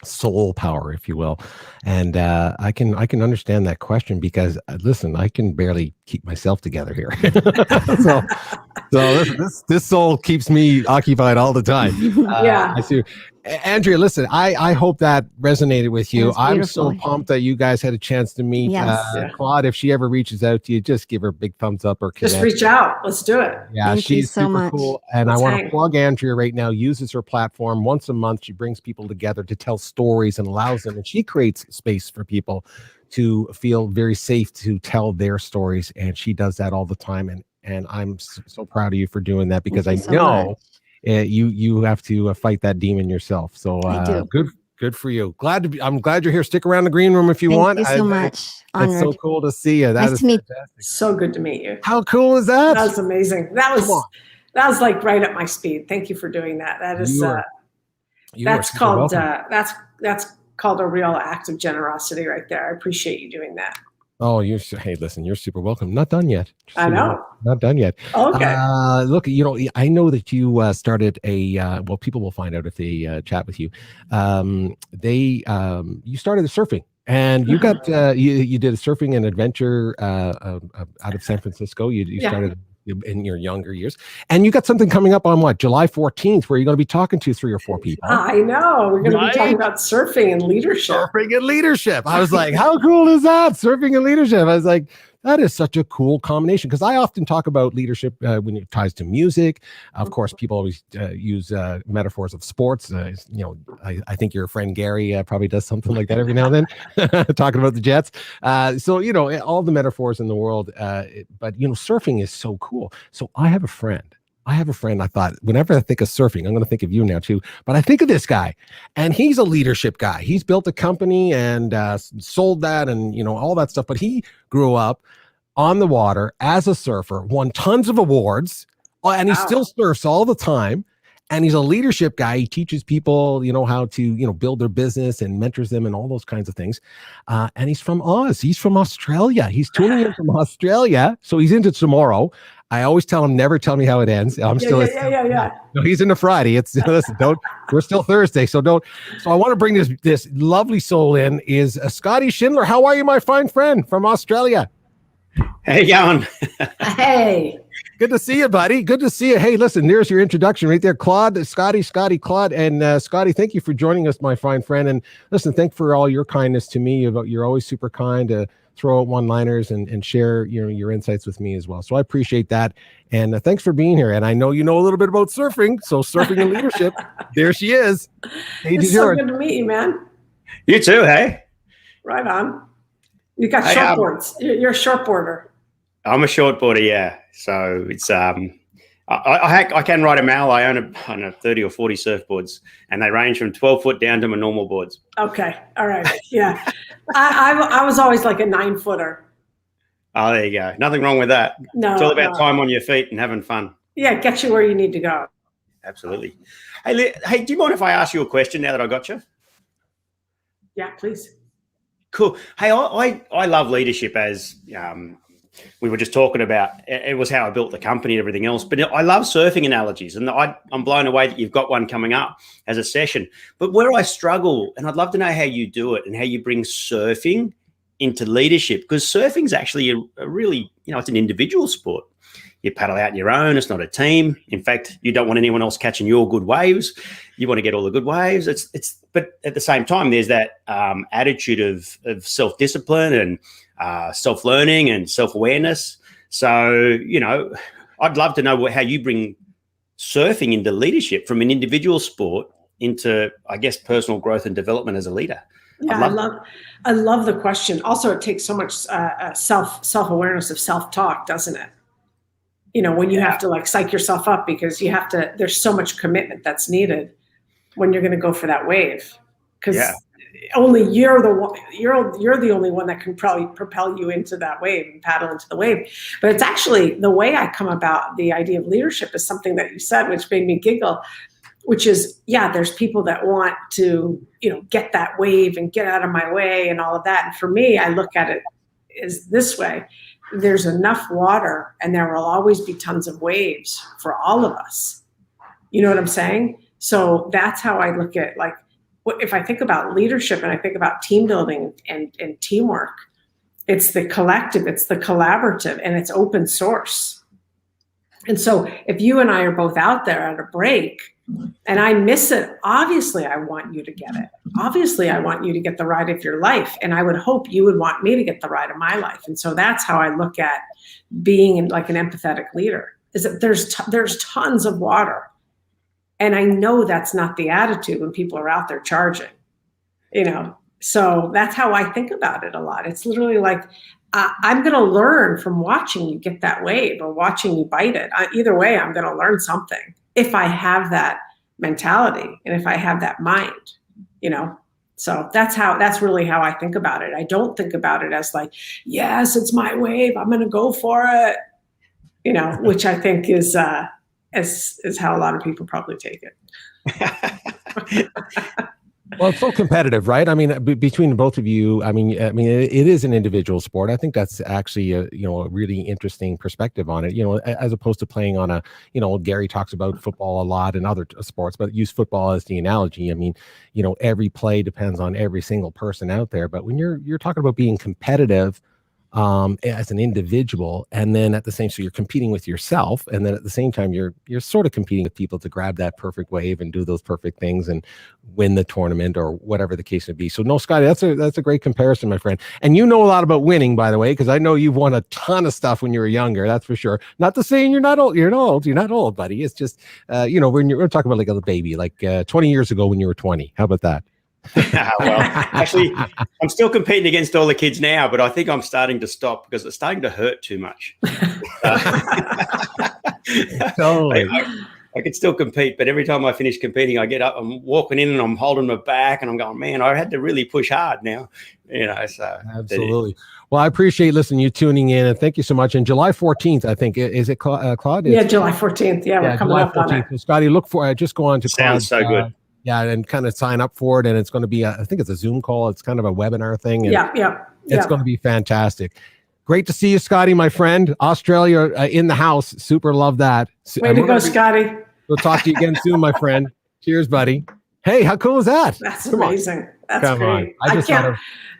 soul power, if you will? And I can understand that question, because listen, I can barely keep myself together here. so this soul keeps me occupied all the time. Yeah, I see. Andrea, listen, I hope that resonated with you. I'm so pumped that you guys had a chance to meet. Yes. Claude, if she ever reaches out to you, just give her a big thumbs up or connect. Just reach out. Let's do it. Yeah, she's super cool. And I want to plug Andrea right now. Uses her platform once a month. She brings people together to tell stories and allows them, and she creates space for people to feel very safe to tell their stories. And she does that all the time. And I'm so proud of you for doing that, because I know you have to fight that demon yourself. So good for you. I'm glad you're here. Stick around the green room if you want. Thank you so much. Honored. It's so cool to see you. Nice to meet you. Fantastic. So good to meet you. How cool is that? That was amazing. That was like right up my speed. Thank you for doing that. That is that's called that's called a real act of generosity right there. I appreciate you doing that. Oh, hey, listen, you're super welcome. Not done yet. I know. Not done yet. Okay. Look, I know that you started well, people will find out if they chat with you. You started surfing, and you got, you did a surfing and adventure out of San Francisco. You started in your younger years, and you got something coming up on July 14th, where you're going to be talking to 3 or 4 people. I know, we're going to be talking about surfing and leadership. I was like, how cool is that? Surfing and leadership. I was like, that is such a cool combination, because I often talk about leadership when it ties to music. Of course, people always use metaphors of sports. I think your friend Gary probably does something like that every now and then, talking about the Jets. So, all the metaphors in the world. But, surfing is so cool. So I have a friend. I thought, whenever I think of surfing, I'm going to think of you now too, but I think of this guy, and he's a leadership guy. He's built a company and sold that and, all that stuff. But he grew up on the water as a surfer, won tons of awards, and he still surfs all the time. And he's a leadership guy. He teaches people, how to, build their business and mentors them and all those kinds of things. And he's from Oz. He's from Australia. He's tuning in from Australia. So he's into tomorrow. I always tell him, never tell me how it ends. I'm still. No, he's into Friday. Listen, we're still Thursday. So I want to bring this lovely soul in, is Scotty Schindler. How are you, my fine friend from Australia? How you going? Hey. Good to see you, buddy. Good to see you. Hey, listen, there's your introduction right there. Claude, Scotty, Claude. And Scotty, thank you for joining us, my fine friend. And listen, thank you for all your kindness to me. You're always super kind to throw out one-liners and share your insights with me as well. So I appreciate that. And thanks for being here. And I know you know a little bit about surfing. So surfing and leadership, there she is. Hey, it's so good to meet you, man. You too, hey? Right on. You got shortboards. You're a shortboarder. I'm a shortboarder, yeah. So it's I can ride a mal. I own a 30 or 40 surfboards, and they range from 12 foot down to my normal boards. Okay, all right, yeah. I was always like a 9-footer. Oh, there you go. Nothing wrong with that. No, it's all about time on your feet and having fun. Yeah, get you where you need to go. Absolutely. Hey, do you mind if I ask you a question now that I got you? Yeah, please. Cool. Hey, I love leadership, as we were just talking about. It was how I built the company and everything else. But I love surfing analogies, and I'm blown away that you've got one coming up as a session. But where I struggle, and I'd love to know how you do it and how you bring surfing into leadership, because surfing's actually a really, it's an individual sport. You paddle out on your own. It's not a team. In fact, you don't want anyone else catching your good waves. You want to get all the good waves. But at the same time, there's that attitude of self-discipline and self-learning and self-awareness. So, I'd love to know how you bring surfing into leadership from an individual sport into, I guess, personal growth and development as a leader. Yeah, I love the question. Also, it takes so much self-awareness of self-talk, doesn't it? When you have to like psych yourself up, because there's so much commitment that's needed when you're going to go for that wave. Because only you're the only one that can probably propel you into that wave and paddle into the wave. But it's actually the way I come about the idea of leadership is something that you said, which made me giggle, which is, there's people that want to, get that wave and get out of my way and all of that. And for me, I look at it as this way. There's enough water and there will always be tons of waves for all of us. You know what I'm saying? So that's how I look at, like, if I think about leadership and I think about team building and teamwork, it's the collective, it's the collaborative, and it's open source. And so if you and I are both out there at a break and I miss it, obviously I want you to get it. Obviously I want you to get the ride of your life. And I would hope you would want me to get the ride of my life. And so that's how I look at being like an empathetic leader, is that there's tons of water. And I know that's not the attitude when people are out there charging. So that's how I think about it a lot. It's literally like, I'm going to learn from watching you get that wave or watching you bite it. Either way, I'm going to learn something if I have that mentality and if I have that mind, you know. So that's really how I think about it. I don't think about it as like, yes, it's my wave, I'm going to go for it, you know, which I think is how a lot of people probably take it. Well, it's so competitive, right? I mean, between both of you, I mean, it is an individual sport. I think that's actually a really interesting perspective on it. You know, as opposed to playing on a, Gary talks about football a lot and other sports, but use football as the analogy. I mean, every play depends on every single person out there. But when you're talking about being competitive, as an individual, and then at the same, so you're competing with yourself, and then at the same time you're sort of competing with people to grab that perfect wave and do those perfect things and win the tournament or whatever the case may be. So no, Scotty, that's a great comparison, my friend. And you know a lot about winning, by the way, because I know you've won a ton of stuff when you were younger. That's for sure. Not to say you're not old. You're not old, buddy. It's just when we're talking about like a baby, like 20 years ago when you were 20. How about that? Well, actually, I'm still competing against all the kids now, but I think I'm starting to stop because it's starting to hurt too much. Totally. I could still compete, but every time I finish competing, I get up, I'm walking in and I'm holding my back and I'm going, man, I had to really push hard now. So absolutely. Well, I appreciate you tuning in, and thank you so much. And July 14th, I think, is it Claude? Yeah, July 14th. Yeah, we're coming up on it. So, Scotty, look for just go on to Sounds Claude, so good. Yeah, and kind of sign up for it. And it's going to be, I think it's a Zoom call. It's kind of a webinar thing. And it's going to be fantastic. Great to see you, Scotty, my friend. Australia in the house. Super love that. Way to go, Scotty. We'll talk to you again soon, my friend. Cheers, buddy. Hey, how cool is that? That's amazing. That's great.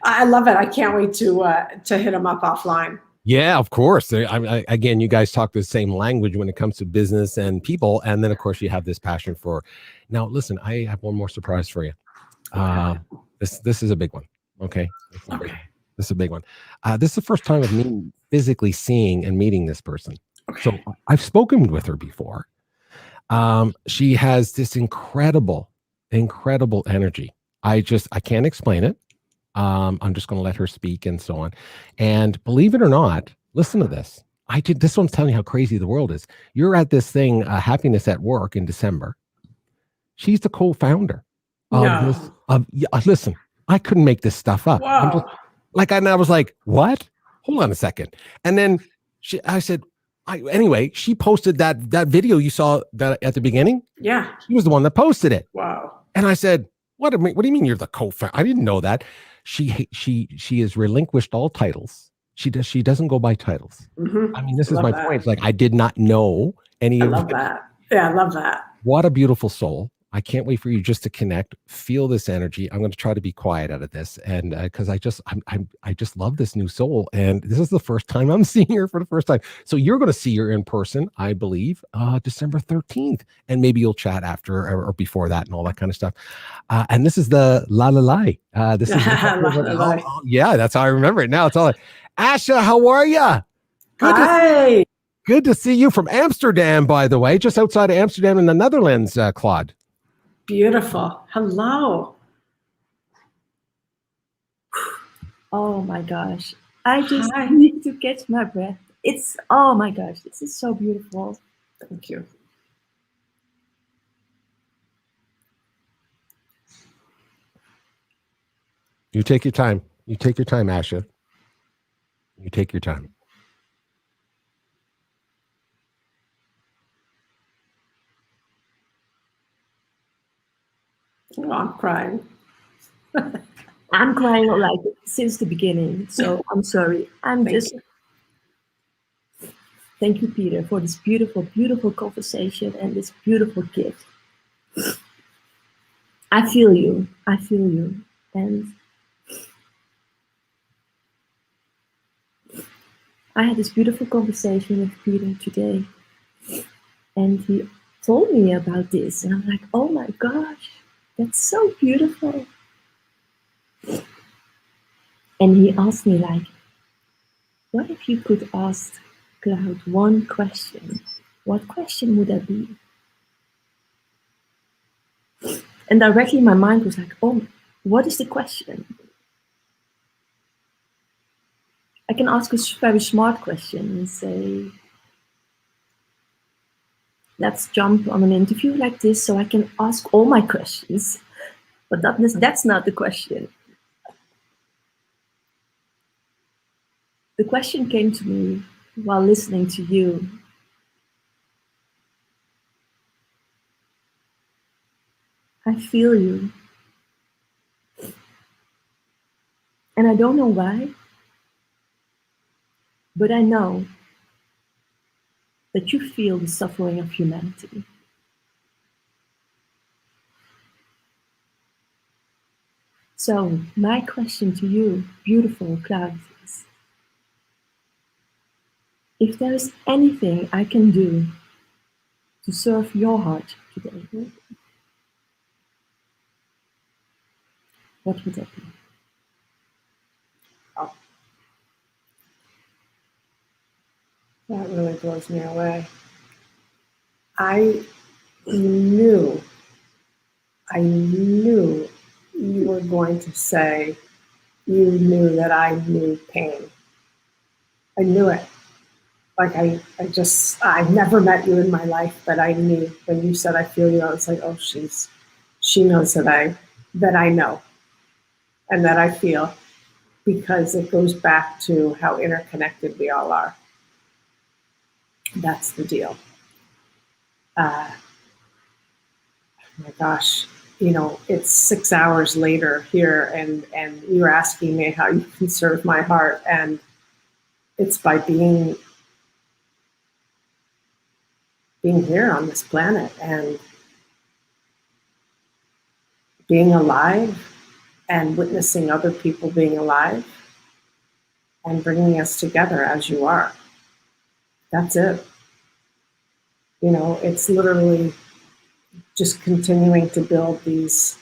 I love it. I can't wait to hit him up offline. Yeah, of course. Again, you guys talk the same language when it comes to business and people. And then, of course, you have this passion for. Now, listen, I have one more surprise for you. This is a big one. Okay. This is a big one. This is the first time of me physically seeing and meeting this person. Okay. So I've spoken with her before. She has this incredible energy. I can't explain it. I'm just going to let her speak and so on. And believe it or not, listen to this. This one's telling you how crazy the world is. You're at this thing, Happiness at Work, in December. She's the co-founder of this. Listen, I couldn't make this stuff up. Wow. And I was like, what? Hold on a second. And then I said, anyway, she posted that video you saw that at the beginning. Yeah. She was the one that posted it. Wow. And I said, what do you mean you're the co-founder? I didn't know that. She has relinquished all titles. She doesn't go by titles. Mm-hmm. I mean, this is my point. It's like, I did not know any of that. Yeah, I love that. What a beautiful soul. I can't wait for you just to connect, feel this energy. I'm going to try to be quiet out of this. And because I just love this new soul. And this is the first time I'm seeing her for the first time. So you're going to see her in person, I believe, December 13th. And maybe you'll chat after or before that and all that kind of stuff. And this is the la la la. This is yeah, that's how I remember it now. It's all like, Asha, how are you? Hi. Good to see you from Amsterdam, by the way, just outside of Amsterdam in the Netherlands, Claude. Beautiful. Hello. Oh my gosh. I just need to catch my breath. Oh my gosh, this is so beautiful. Thank you. You take your time. You take your time, Asha. You take your time. Oh, I'm crying. I'm crying like since the beginning, so I'm sorry. Thank you, Peter, for this beautiful, beautiful conversation and this beautiful gift. I feel you. And I had this beautiful conversation with Peter today, and he told me about this, and I'm like, oh my gosh, that's so beautiful. And he asked me like, what if you could ask Claude one question? What question would that be? And directly my mind was like, oh, what is the question? I can ask a very smart question and say, let's jump on an interview like this so I can ask all my questions. But that's not the question. The question came to me while listening to you. I feel you. And I don't know why, but I know that you feel the suffering of humanity. So my question to you, beautiful Claude, is if there is anything I can do to serve your heart today, what would that be? Oh. That really blows me away. I knew you were going to say you knew that I knew pain. I knew it. Like I never met you in my life, but I knew when you said I feel you, I was like, oh, she knows that I know and that I feel, because it goes back to how interconnected we all are. That's the deal. Oh my gosh, you know, it's 6 hours later here, and you're asking me how you can serve my heart, and it's by being here on this planet and being alive and witnessing other people being alive and bringing us together as you are. That's it. You know, it's literally just continuing to build these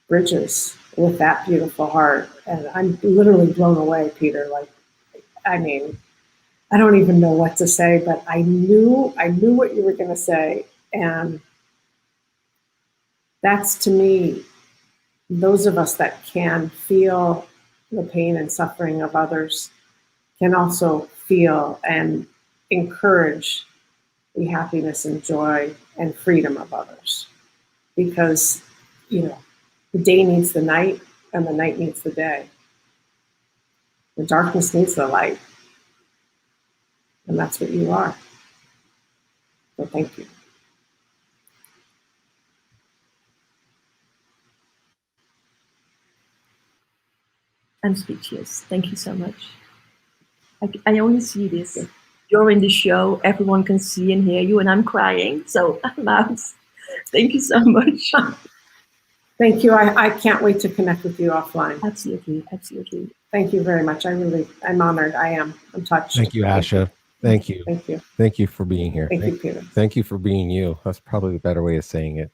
bridges with that beautiful heart. And I'm literally blown away, Peter. Like, I mean, I don't even know what to say, but I knew what you were going to say. And that's, to me, those of us that can feel the pain and suffering of others can also feel and encourage the happiness and joy and freedom of others. Because, you know, the day needs the night and the night needs the day. The darkness needs the light. And that's what you are. So thank you. I'm speechless. Thank you so much. I only see this. You're in the show. Everyone can see and hear you, and I'm crying. So I'm out. Thank you so much. Thank you. I can't wait to connect with you offline. Absolutely. Absolutely. Thank you very much. I'm honored. I'm touched. Thank you, Asha. Thank you. Thank you. Thank you for being here. Thank you, Peter. Thank you for being you. That's probably a better way of saying it.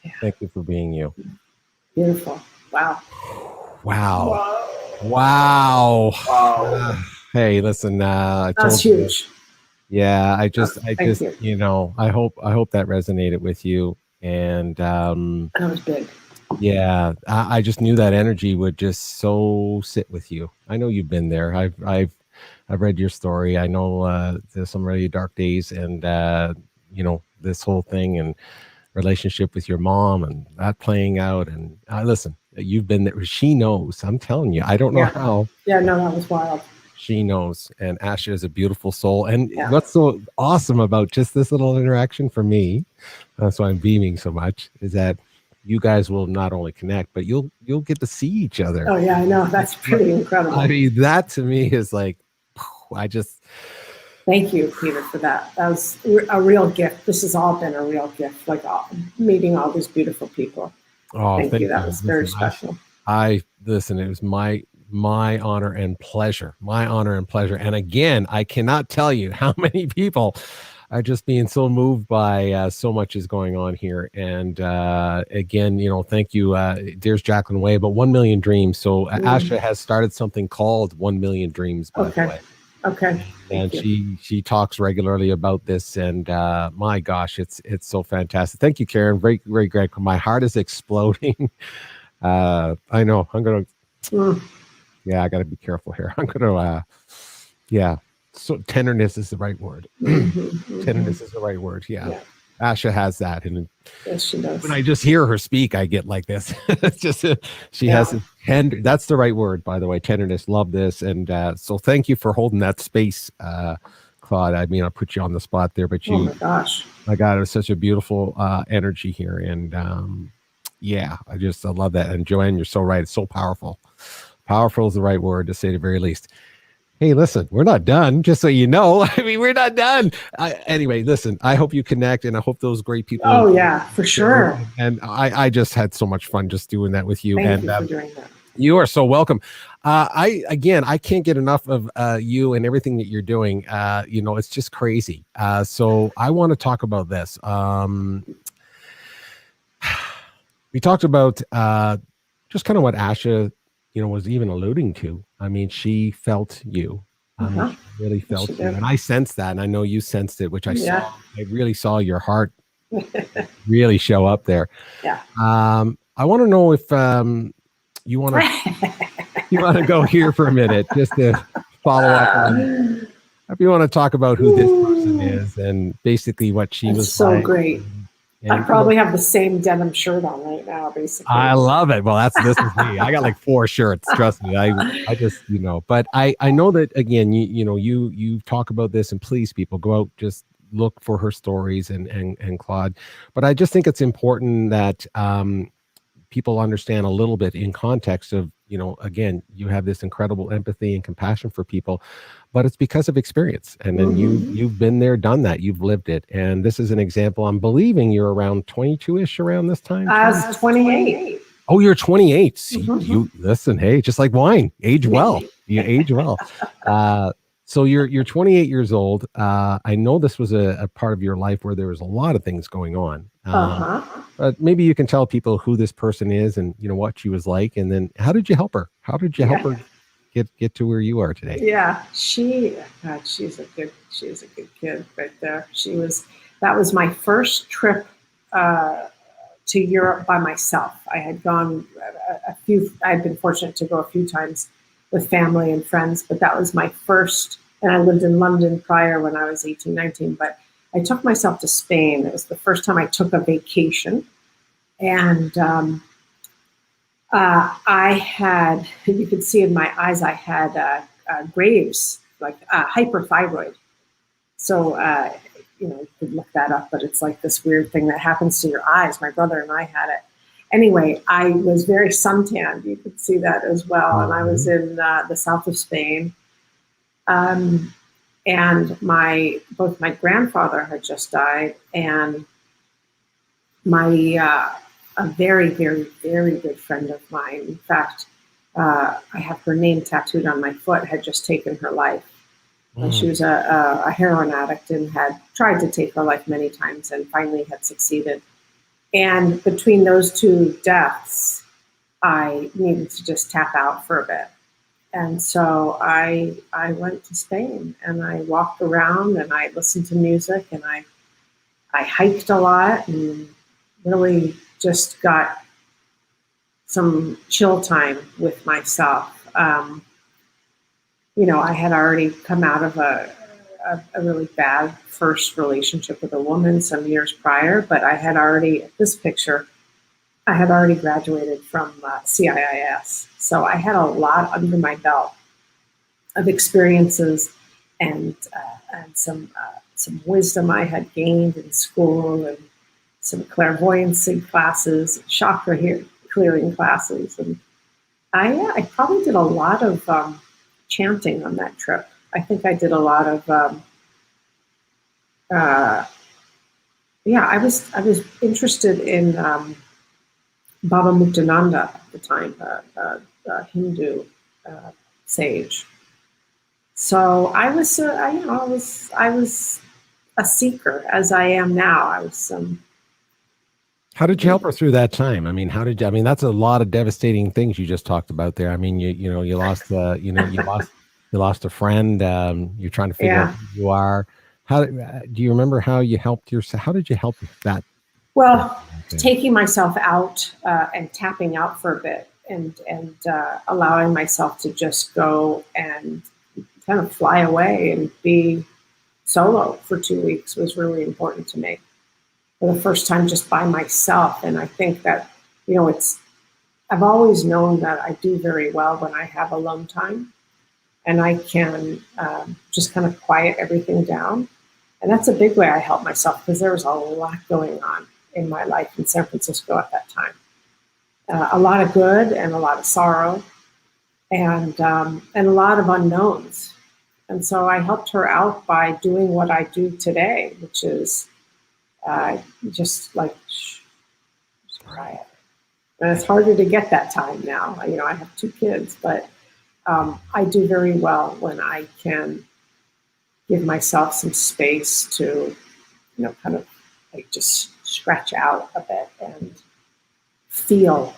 Yeah. Thank you for being you. Beautiful. Wow. Wow. Wow. Hey, listen, That's huge. Yeah, I just, you. you know, I hope that resonated with you. And that was big. Yeah, I just knew that energy would just so sit with you. I know you've been there. I've read your story. I know there's some really dark days, and you know, this whole thing and relationship with your mom and that playing out. And listen, you've been there. She knows. I'm telling you. I don't know how. Yeah, no, that was wild. She knows. And Asha is a beautiful soul. And what's so awesome about just this little interaction for me, that's why I'm beaming so much, is that you guys will not only connect, but you'll get to see each other. Oh yeah, I know. That's pretty incredible. I mean, that to me is like, I just. Thank you, Peter, for that. That was a real gift. This has all been a real gift, like meeting all these beautiful people. Oh, thank you. That was very special. Listen, it was my honor and pleasure. My honor and pleasure. And again, I cannot tell you how many people are just being so moved by so much is going on here. And again, you know, thank you, dearest Jacqueline Way, but 1 Million Dreams. So Asha has started something called 1 Million Dreams, by the way. Okay. And she talks regularly about this, and my gosh, it's so fantastic. Thank you, Karen. Very, very great. My heart is exploding. I know I'm gonna. Yeah, I got to be careful here. I'm going to, yeah. So tenderness is the right word. Tenderness is the right word. Yeah. Asha has that. And yes, she does. when I just hear her speak, I get like this. It's just, she has a tender, that's the right word, by the way, tenderness. Love this. And so thank you for holding that space, Claude. I mean, I'll put you on the spot there, but you, oh my gosh, my God, it was such a beautiful energy here. And yeah, I love that. And Joanne, you're so right. It's so powerful. Powerful is the right word, to say the very least. Hey, listen, we're not done, just so you know. I mean, we're not done. Anyway, listen, I hope you connect, and I hope those great people. Oh, yeah, for sure. And I just had so much fun just doing that with you. Thank you for doing that. You are so welcome. I can't get enough of you and everything that you're doing. You know, it's just crazy. So I want to talk about this. We talked about just kind of what Asha, you know, was even alluding to. I mean, she felt you. She really felt you. And I sensed that. And I know you sensed it, which I saw. I really saw your heart really show up there. Yeah. I want to know if you want to go here for a minute, just to follow up on, if you want to talk about who this person is and basically what she was so like. Great. And, I probably have the same denim shirt on right now, basically. I love it. Well, this is me. I got like 4 shirts. Trust me. I just, you know, but I know that, again, you talk about this, and please, people, go out, just look for her stories and Claude. But I just think it's important that people understand a little bit in context of, you know, again, you have this incredible empathy and compassion for people, but it's because of experience. And then you've been there, done that, you've lived it. And this is an example. I'm believing you're around 22-ish around this time. I was 28. Oh, you're 28. See, you listen, hey, just like wine, age well. You age well. So you're 28 years old. I know this was a part of your life where there was a lot of things going on. But maybe you can tell people who this person is and, you know, what she was like. And then how did you help her? How did you help her get to where you are today? Yeah, she's a good kid right there. That was my first trip to Europe by myself. I had gone I'd been fortunate to go a few times with family and friends, but that was my first, and I lived in London prior when I was 18, 19, but I took myself to Spain. It was the first time I took a vacation. And I had, you could see in my eyes, I had Graves, like hyperthyroid. So, you know, you could look that up, but it's like this weird thing that happens to your eyes. My brother and I had it. Anyway, I was very suntanned. You could see that as well. And I was in the south of Spain. And both my grandfather had just died, and a very, very, very good friend of mine, in fact, I have her name tattooed on my foot, had just taken her life. She was a heroin addict and had tried to take her life many times and finally had succeeded. And between those two deaths, I needed to just tap out for a bit. And so I went to Spain and I walked around and I listened to music and I hiked a lot and really just got some chill time with myself. You know, I had already come out of a really bad first relationship with a woman some years prior, but I had already, this picture, I had already graduated from CIIS. So I had a lot under my belt of experiences and some wisdom I had gained in school and some clairvoyancy classes, chakra clearing classes. And I probably did a lot of chanting on that trip. I think I did a lot of, I was interested in Baba Muktananda at the time, a Hindu sage. So I was a seeker, as I am now. I was. How did you help her through that time? I mean, that's a lot of devastating things you just talked about there. I mean, you lost, you lost a friend. You're trying to figure out who you are. How do you remember how you helped yourself? How did you help that? Well, taking myself out and tapping out for a bit and allowing myself to just go and kind of fly away and be solo for 2 weeks was really important to me. For the first time, just by myself. And I think that, you know, I've always known that I do very well when I have alone time and I can just kind of quiet everything down. And that's a big way I help myself, because there was a lot going on in my life in San Francisco at that time. A lot of good and a lot of sorrow and a lot of unknowns. And so I helped her out by doing what I do today, which is just like, just quiet. And it's harder to get that time now. You know, I have 2 kids, but I do very well when I can give myself some space to, you know, kind of like just scratch out a bit and feel.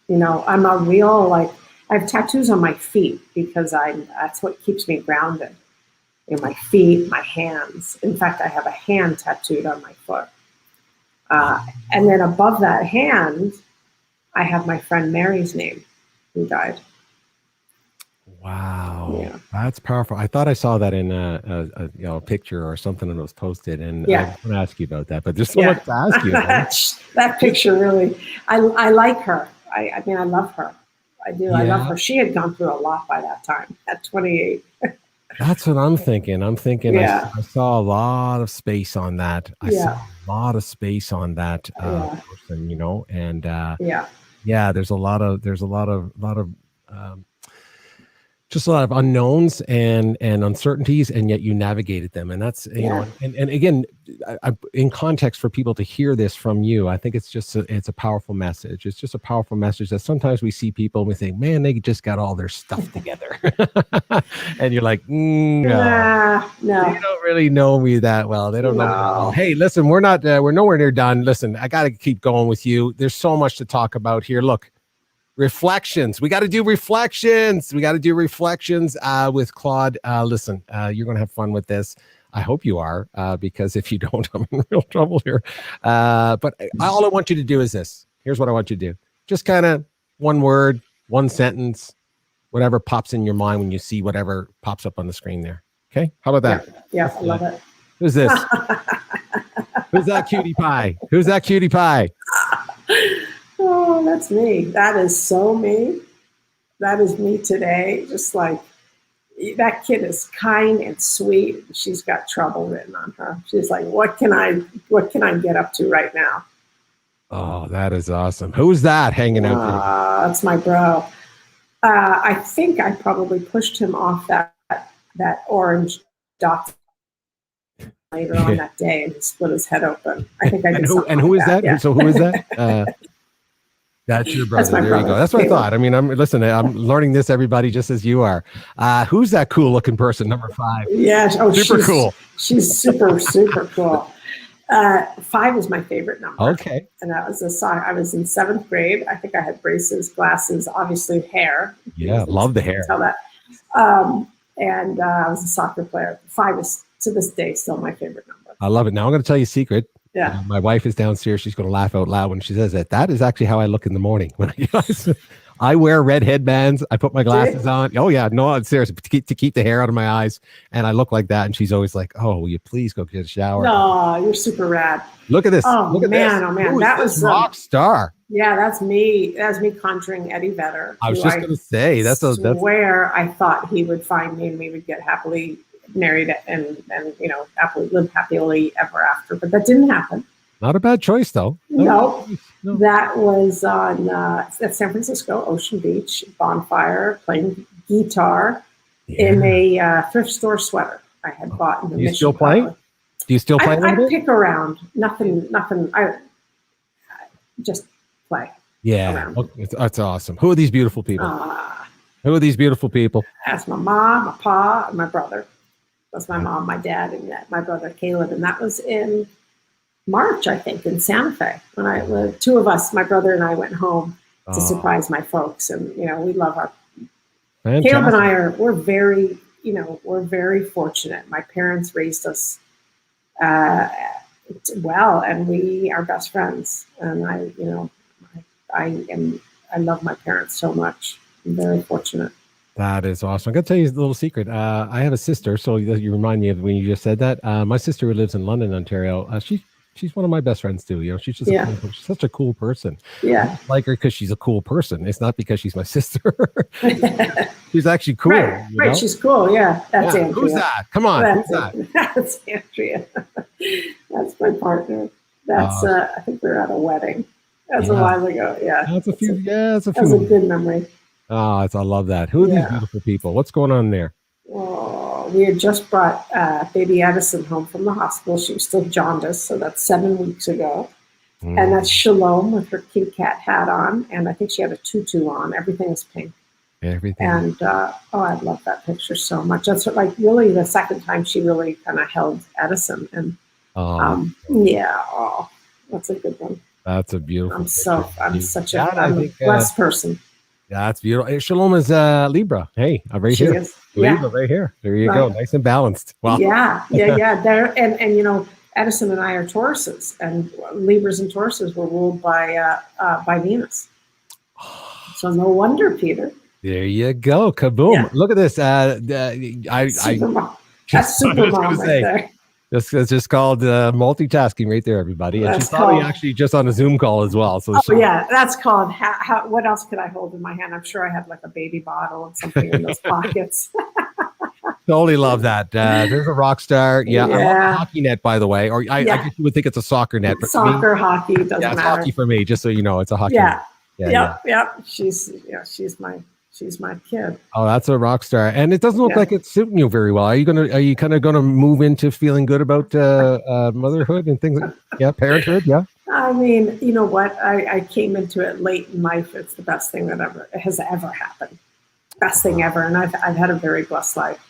You know, I'm a real, like, I have tattoos on my feet because that's what keeps me grounded. You know, my feet, my hands. In fact, I have a hand tattooed on my foot. And then above that hand, I have my friend Mary's name, who died. Wow, yeah. That's powerful. I thought I saw that in a picture or something that was posted, and yeah. I was going to ask you about that, but there's so much to ask you. That picture really, I like her. I mean, I love her. I do. I love her. She had gone through a lot by that time at 28. That's what I'm thinking. I saw a lot of space on that. I saw a lot of space on that person, you know, and there's a lot of just a lot of unknowns and uncertainties, and yet you navigated them. And that's, you know, and again, in context for people to hear this from you, I think it's a powerful message. It's just a powerful message that sometimes we see people and we think, man, they just got all their stuff together. And you're like, no, they don't really know me that well. They don't know me that well. Hey, listen, we're nowhere near done. Listen, I got to keep going with you. There's so much to talk about here. Look, reflections. We got to do reflections. With Claude. Listen, you're going to have fun with this. I hope you are, because if you don't, I'm in real trouble here. But all I want you to do is this. Here's what I want you to do. Just kind of one word, one sentence, whatever pops in your mind when you see whatever pops up on the screen there. Okay? How about that? Yeah, I love it. Who's this? Who's that cutie pie? Who's that cutie pie? Oh, that's me. That is so me. That is me today. Just like, that kid is kind and sweet. She's got trouble written on her. She's like, what can I get up to right now? Oh, that is awesome. Who's that hanging out there? That's my bro. I think I probably pushed him off that orange dot later on that day, and he split his head open. I think I did. Who is that? Yeah. So who is that? That's your brother. There you go. That's what I thought. I mean, I'm learning this, everybody, just as you are. Who's that cool looking person, number 5? Yeah. Oh, super cool. She's super, super cool. 5 is my favorite number. Okay. And that was a song. I was in 7th grade. I think I had braces, glasses, obviously hair. Yeah, love the hair. Tell that. And I was a soccer player. 5 is, to this day, still my favorite number. I love it. Now I'm going to tell you a secret. Yeah. My wife is downstairs. She's going to laugh out loud when she says that. That is actually how I look in the morning. When I wear red headbands. I put my glasses on. Oh yeah, no, it's serious, to keep the hair out of my eyes, and I look like that. And she's always like, "Oh, will you please go get a shower?" No, you're super rad. Look at this. Oh, look at man, this. Oh man, that was rock star. Yeah, that's me. That's me conjuring Eddie Vedder. I was just going to say that's where I thought he would find me and we would get happily married and you know, live happily ever after. But that didn't happen. Not a bad choice, though. No. That was on at San Francisco, Ocean Beach, bonfire, playing guitar in a thrift store sweater I had bought in the Mission. Do you still play? I pick around. Nothing. I just play. Yeah, that's awesome. Who are these beautiful people? Who are these beautiful people? That's my mom, my pa, and my brother. That's my mom, my dad, and my brother Caleb. And that was in March, I think, in Santa Fe. When the 2 of us, my brother and I, went home to surprise my folks. And, you know, we love our... Fantastic. Caleb and I we're very fortunate. My parents raised us well, and we are best friends. And I am I love my parents so much. I'm very fortunate. That is awesome. I'm going to tell you a little secret. I have a sister, so you remind me of when you just said that. My sister who lives in London, Ontario, she's one of my best friends too. You know, she's just she's such a cool person. Yeah. I like her because she's a cool person. It's not because she's my sister. She's actually cool. Right, you know? She's cool. Yeah. That's Andrea. Who's that? Come on. That's, who's that? That's Andrea. That's my partner. That's I think we were at a wedding. That's a while ago. Yeah. That's a few. That's a good memory. Oh, I love that. Who are these beautiful people? What's going on there? Oh, we had just brought baby Edison home from the hospital. She was still jaundiced, so that's 7 weeks ago. And that's 𝘄𝗶𝘁𝗵 with her kitty cat hat on, and I think she had a tutu on. Everything was pink. Everything. And I love that picture so much. That's really the second time she really kind of held Edison. And that's a good one. That's a beautiful. I'm such a blessed person. Yeah, that's beautiful. 𝘄𝗶𝘁𝗵 is Libra. Hey, right here. Libra, right here. There you go. Nice and balanced. Wow. Yeah. There and you know, Edison and I are Tauruses, and Libras and Tauruses were ruled by Venus. So no wonder, Peter. There you go. Kaboom. Yeah. Look at this. Supermom. That's Supermom right there. It's just called multitasking right there, everybody. And she's probably actually just on a Zoom call as well. So that's called what else could I hold in my hand? I'm sure I had like a baby bottle and something in those pockets. Totally love that. There's a rock star. Yeah. I love the hockey net, by the way. Or I guess you would think it's a soccer net. But soccer, hockey, it doesn't matter. It's hockey for me, just so you know. It's a hockey net. Yep. She's my kid. Oh, that's a rock star, and it doesn't look like it's suiting you very well. Are you kind of gonna move into feeling good about motherhood and things? Parenthood. Yeah. I mean, you know what? I came into it late in life. It's the best thing that has ever happened. Best thing ever, and I've had a very blessed life.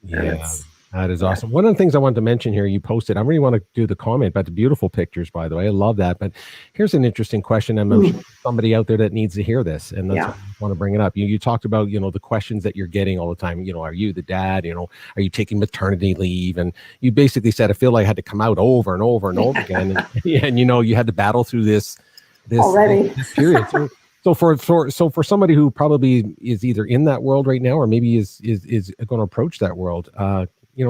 Yeah. That is awesome. One of the things I wanted to mention here, you posted, I really want to do the comment about the beautiful pictures, by the way. I love that. But here's an interesting question. I'm sure somebody out there that needs to hear this. And that's why I want to bring it up. You talked about, the questions that you're getting all the time. Are you the dad? Are you taking maternity leave? And you basically said, I feel like I had to come out over and over and over again. And you had to battle through this period. So for somebody who probably is either in that world right now, or maybe is going to approach that world,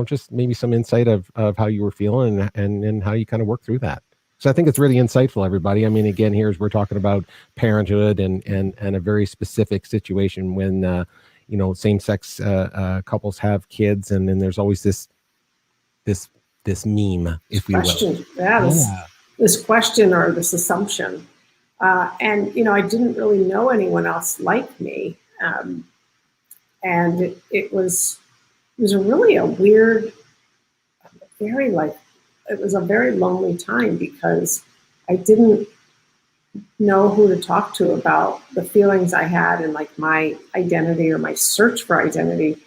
just maybe some insight of how you were feeling and how you kind of work through that. So I think it's really insightful, everybody. I mean, again, we're talking about parenthood and a very specific situation when, same-sex couples have kids, and then there's always this meme, if we will. This question or this assumption. And I didn't really know anyone else like me. And it was a weird, it was a very lonely time because I didn't know who to talk to about the feelings I had and like my identity or my search for identity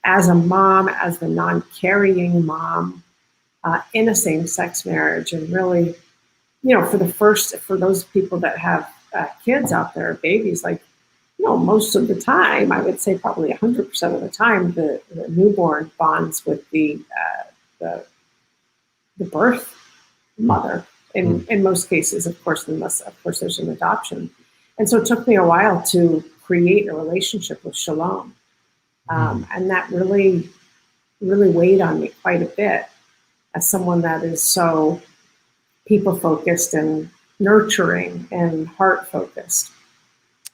as a mom, as the non-carrying mom in a same-sex marriage. And really, for those people that have kids out there, babies, most of the time, I would say probably 100% of the time, the newborn bonds with the birth mother. In most cases, of course, unless there's an adoption. And so it took me a while to create a relationship with 𝘄𝗶𝘁𝗵. And that really, really weighed on me quite a bit as someone that is so people-focused and nurturing and heart-focused.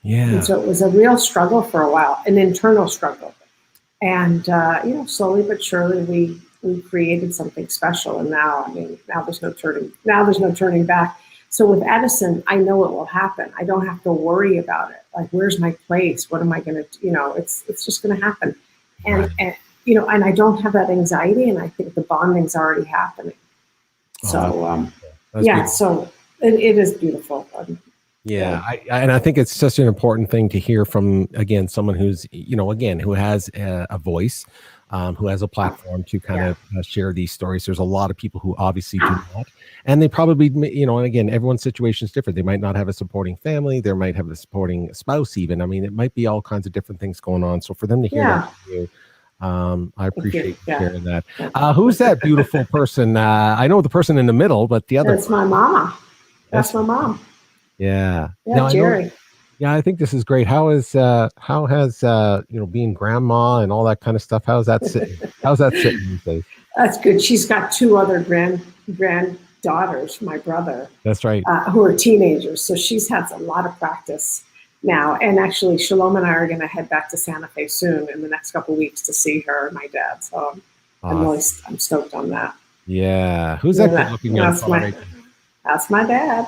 Yeah. And so it was a real struggle for a while, an internal struggle. And, slowly but surely we created something special. And now there's no turning back. So with Edison, I know it will happen. I don't have to worry about it. Like, where's my place? What am I going to, it's just going to happen. And I don't have that anxiety. And I think the bonding's already happening. So, so it is beautiful. I think it's such an important thing to hear from, again, someone who's, who has a voice, who has a platform to kind of share these stories. There's a lot of people who obviously do not, and they probably, and again, everyone's situation is different. They might not have a supporting family. They might have a supporting spouse even. I mean, it might be all kinds of different things going on. So for them to hear that from you, I appreciate you sharing that. Who's that beautiful person? I know the person in the middle, but the other. That's my mama. That's my mom. Yeah. Yeah, Jerry. Yeah, I think this is great. How has being grandma and all that kind of stuff? How's that sitting? How's that sitting these days? That's good. She's got two other granddaughters, my brother. That's right. Who are teenagers. So she's had a lot of practice now. And actually, Shalom and I are going to head back to Santa Fe soon in the next couple of weeks to see her and my dad. So I'm stoked on that. Yeah. Who's that good-looking young fellow? That's my dad.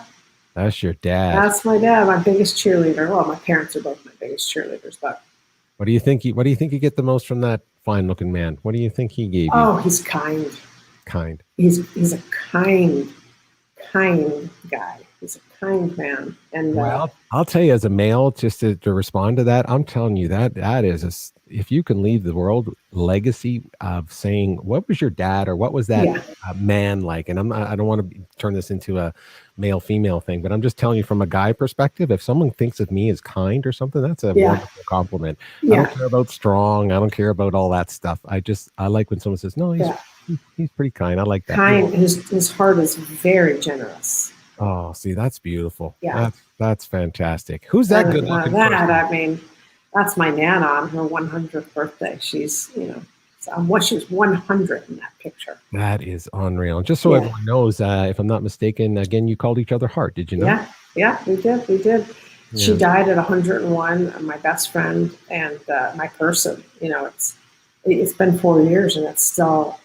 That's your dad. That's my dad, my biggest cheerleader. Well, my parents are both my biggest cheerleaders, but what do you think you get the most from that fine-looking man? What do you think he gave you? Oh, he's kind. Kind. He's a kind guy. He's a kind man. And well, I'll tell you, as a male, just to respond to that, I'm telling you that is if you can leave the world legacy of saying, what was your dad or what was that man like? And I don't want to turn this into a male female thing, but I'm just telling you from a guy perspective, if someone thinks of me as kind or something, that's a wonderful compliment. I don't care about strong. I don't care about all that stuff. I like when someone says, no, he's pretty kind. I like that. Kind. His heart is very generous. Oh, see, that's beautiful. Yeah. That's fantastic. Who's that good looking person? I mean, that's my Nana on her 100th birthday. She's, she was 100 in that picture. That is unreal. And just so everyone knows, if I'm not mistaken, again, you called each other Heart. Did you know? Yeah, we did. Yeah. She died at 101. My best friend and my person. It's been 4 years, and it's still.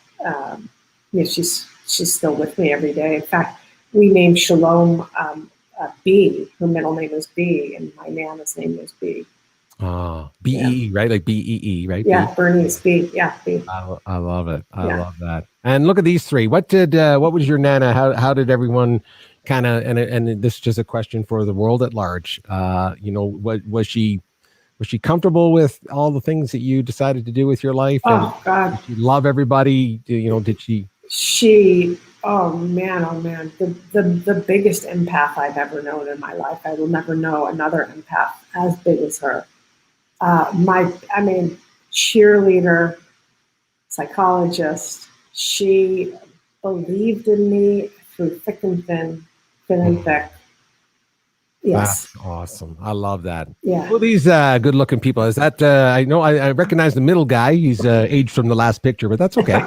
She's still with me every day. In fact, we named Shalom B. Her middle name is B, and my Nana's name is B. B-E-E, right? Like B-E-E, right? Yeah, Bernice B. Yeah, B. I love it. I love that. And look at these three. What was your Nana? How did everyone kind of, and this is just a question for the world at large. What was she comfortable with all the things that you decided to do with your life? Oh, God. Did she love everybody? Did she? Oh man, the biggest empath I've ever known in my life. I will never know another empath as big as her. Cheerleader, psychologist. She believed in me through thick and thin and thick. Yes. That's awesome. I love that. Yeah. Well, these good-looking people. Is that I know I recognize the middle guy. He's aged from the last picture, but that's okay.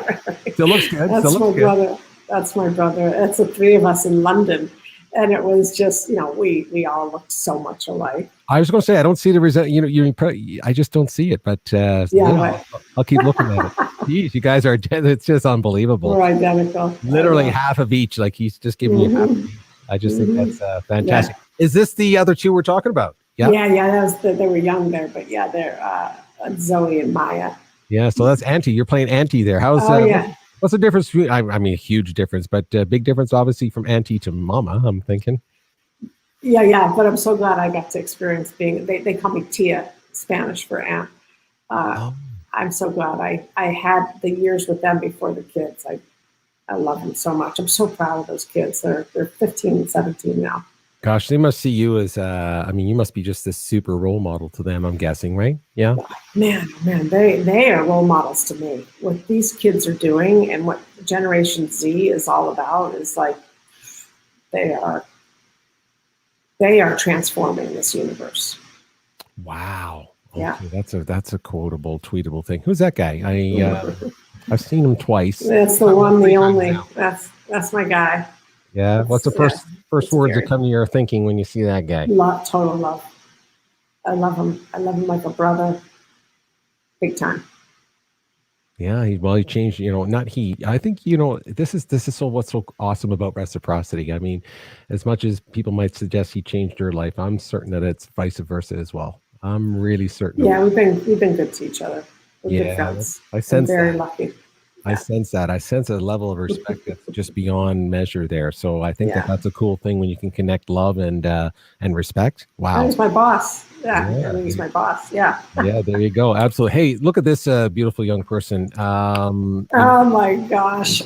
Still looks good. That's my brother. That's my brother. It's the three of us in London. And it was just, we all looked so much alike. I was going to say, I don't see the result. I just don't see it, but I'll keep looking at it. Jeez, you guys are, it's just unbelievable. We're identical. Literally half of each. Like he's just giving you half of each. I just think that's fantastic. Yeah. Is this the other two we're talking about? Yeah. Yeah. They were young there, but they're Zoe and Maya. Yeah. So that's Auntie. You're playing Auntie there. How's what's the difference between, I mean, a huge difference, but big difference, obviously, from Auntie to Mama, I'm thinking. Yeah. But I'm so glad I got to experience being, they call me Tia, Spanish for aunt. I'm so glad I had the years with them before the kids. I love them so much. I'm so proud of those kids. They're 15 and 17 now. Gosh, they must see you as, you must be just this super role model to them, I'm guessing, right? Yeah. Man, they are role models to me. What these kids are doing and what Generation Z is all about is like, they are transforming this universe. Wow. Okay, Yeah. That's a quotable, tweetable thing. Who's that guy? I've seen him twice. That's the one, the only. That's my guy. Yeah. What's the first words that come to your thinking when you see that guy? Total love. I love him. I love him like a brother. Big time. Yeah. He changed, not he. I think, this is what's so awesome about reciprocity. I mean, as much as people might suggest he changed your life, I'm certain that it's vice versa as well. I'm really certain. Yeah, we've been good to each other. We're good friends. I sense I'm very lucky. I sense that. I sense a level of respect that's just beyond measure there. So I think that's a cool thing when you can connect love and respect. Wow. He's my boss. Yeah, he's my boss. Yeah. Yeah, there you go. Absolutely. Hey, look at this beautiful young person. Oh my gosh.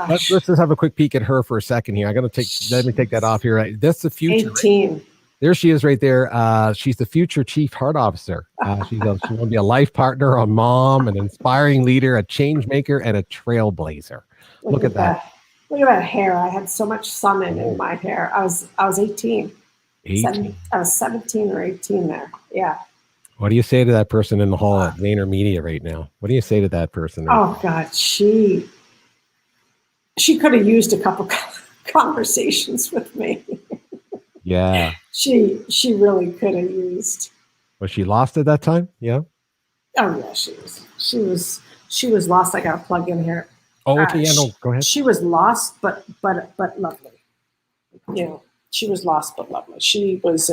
Let's just have a quick peek at her for a second here. Let me take that off here. That's the future. 18. Right? There she is right there. She's the future chief heart officer. She wants to be a life partner, a mom, an inspiring leader, a change maker, and a trailblazer. Look at that. Look at that hair. I had so much sun in my hair. I was 18. I was 17 or 18 there. Yeah. What do you say to that person in the hall at VaynerMedia right now? What do you say to that person? Oh God, she could have used a couple conversations with me. Yeah. She really could have used. Was she lost at that time? Yeah. Oh yeah, she was lost. I got to plug in here. Oh, okay. Yeah, no, go ahead. She was lost, but lovely. You know, she was lost but lovely. She was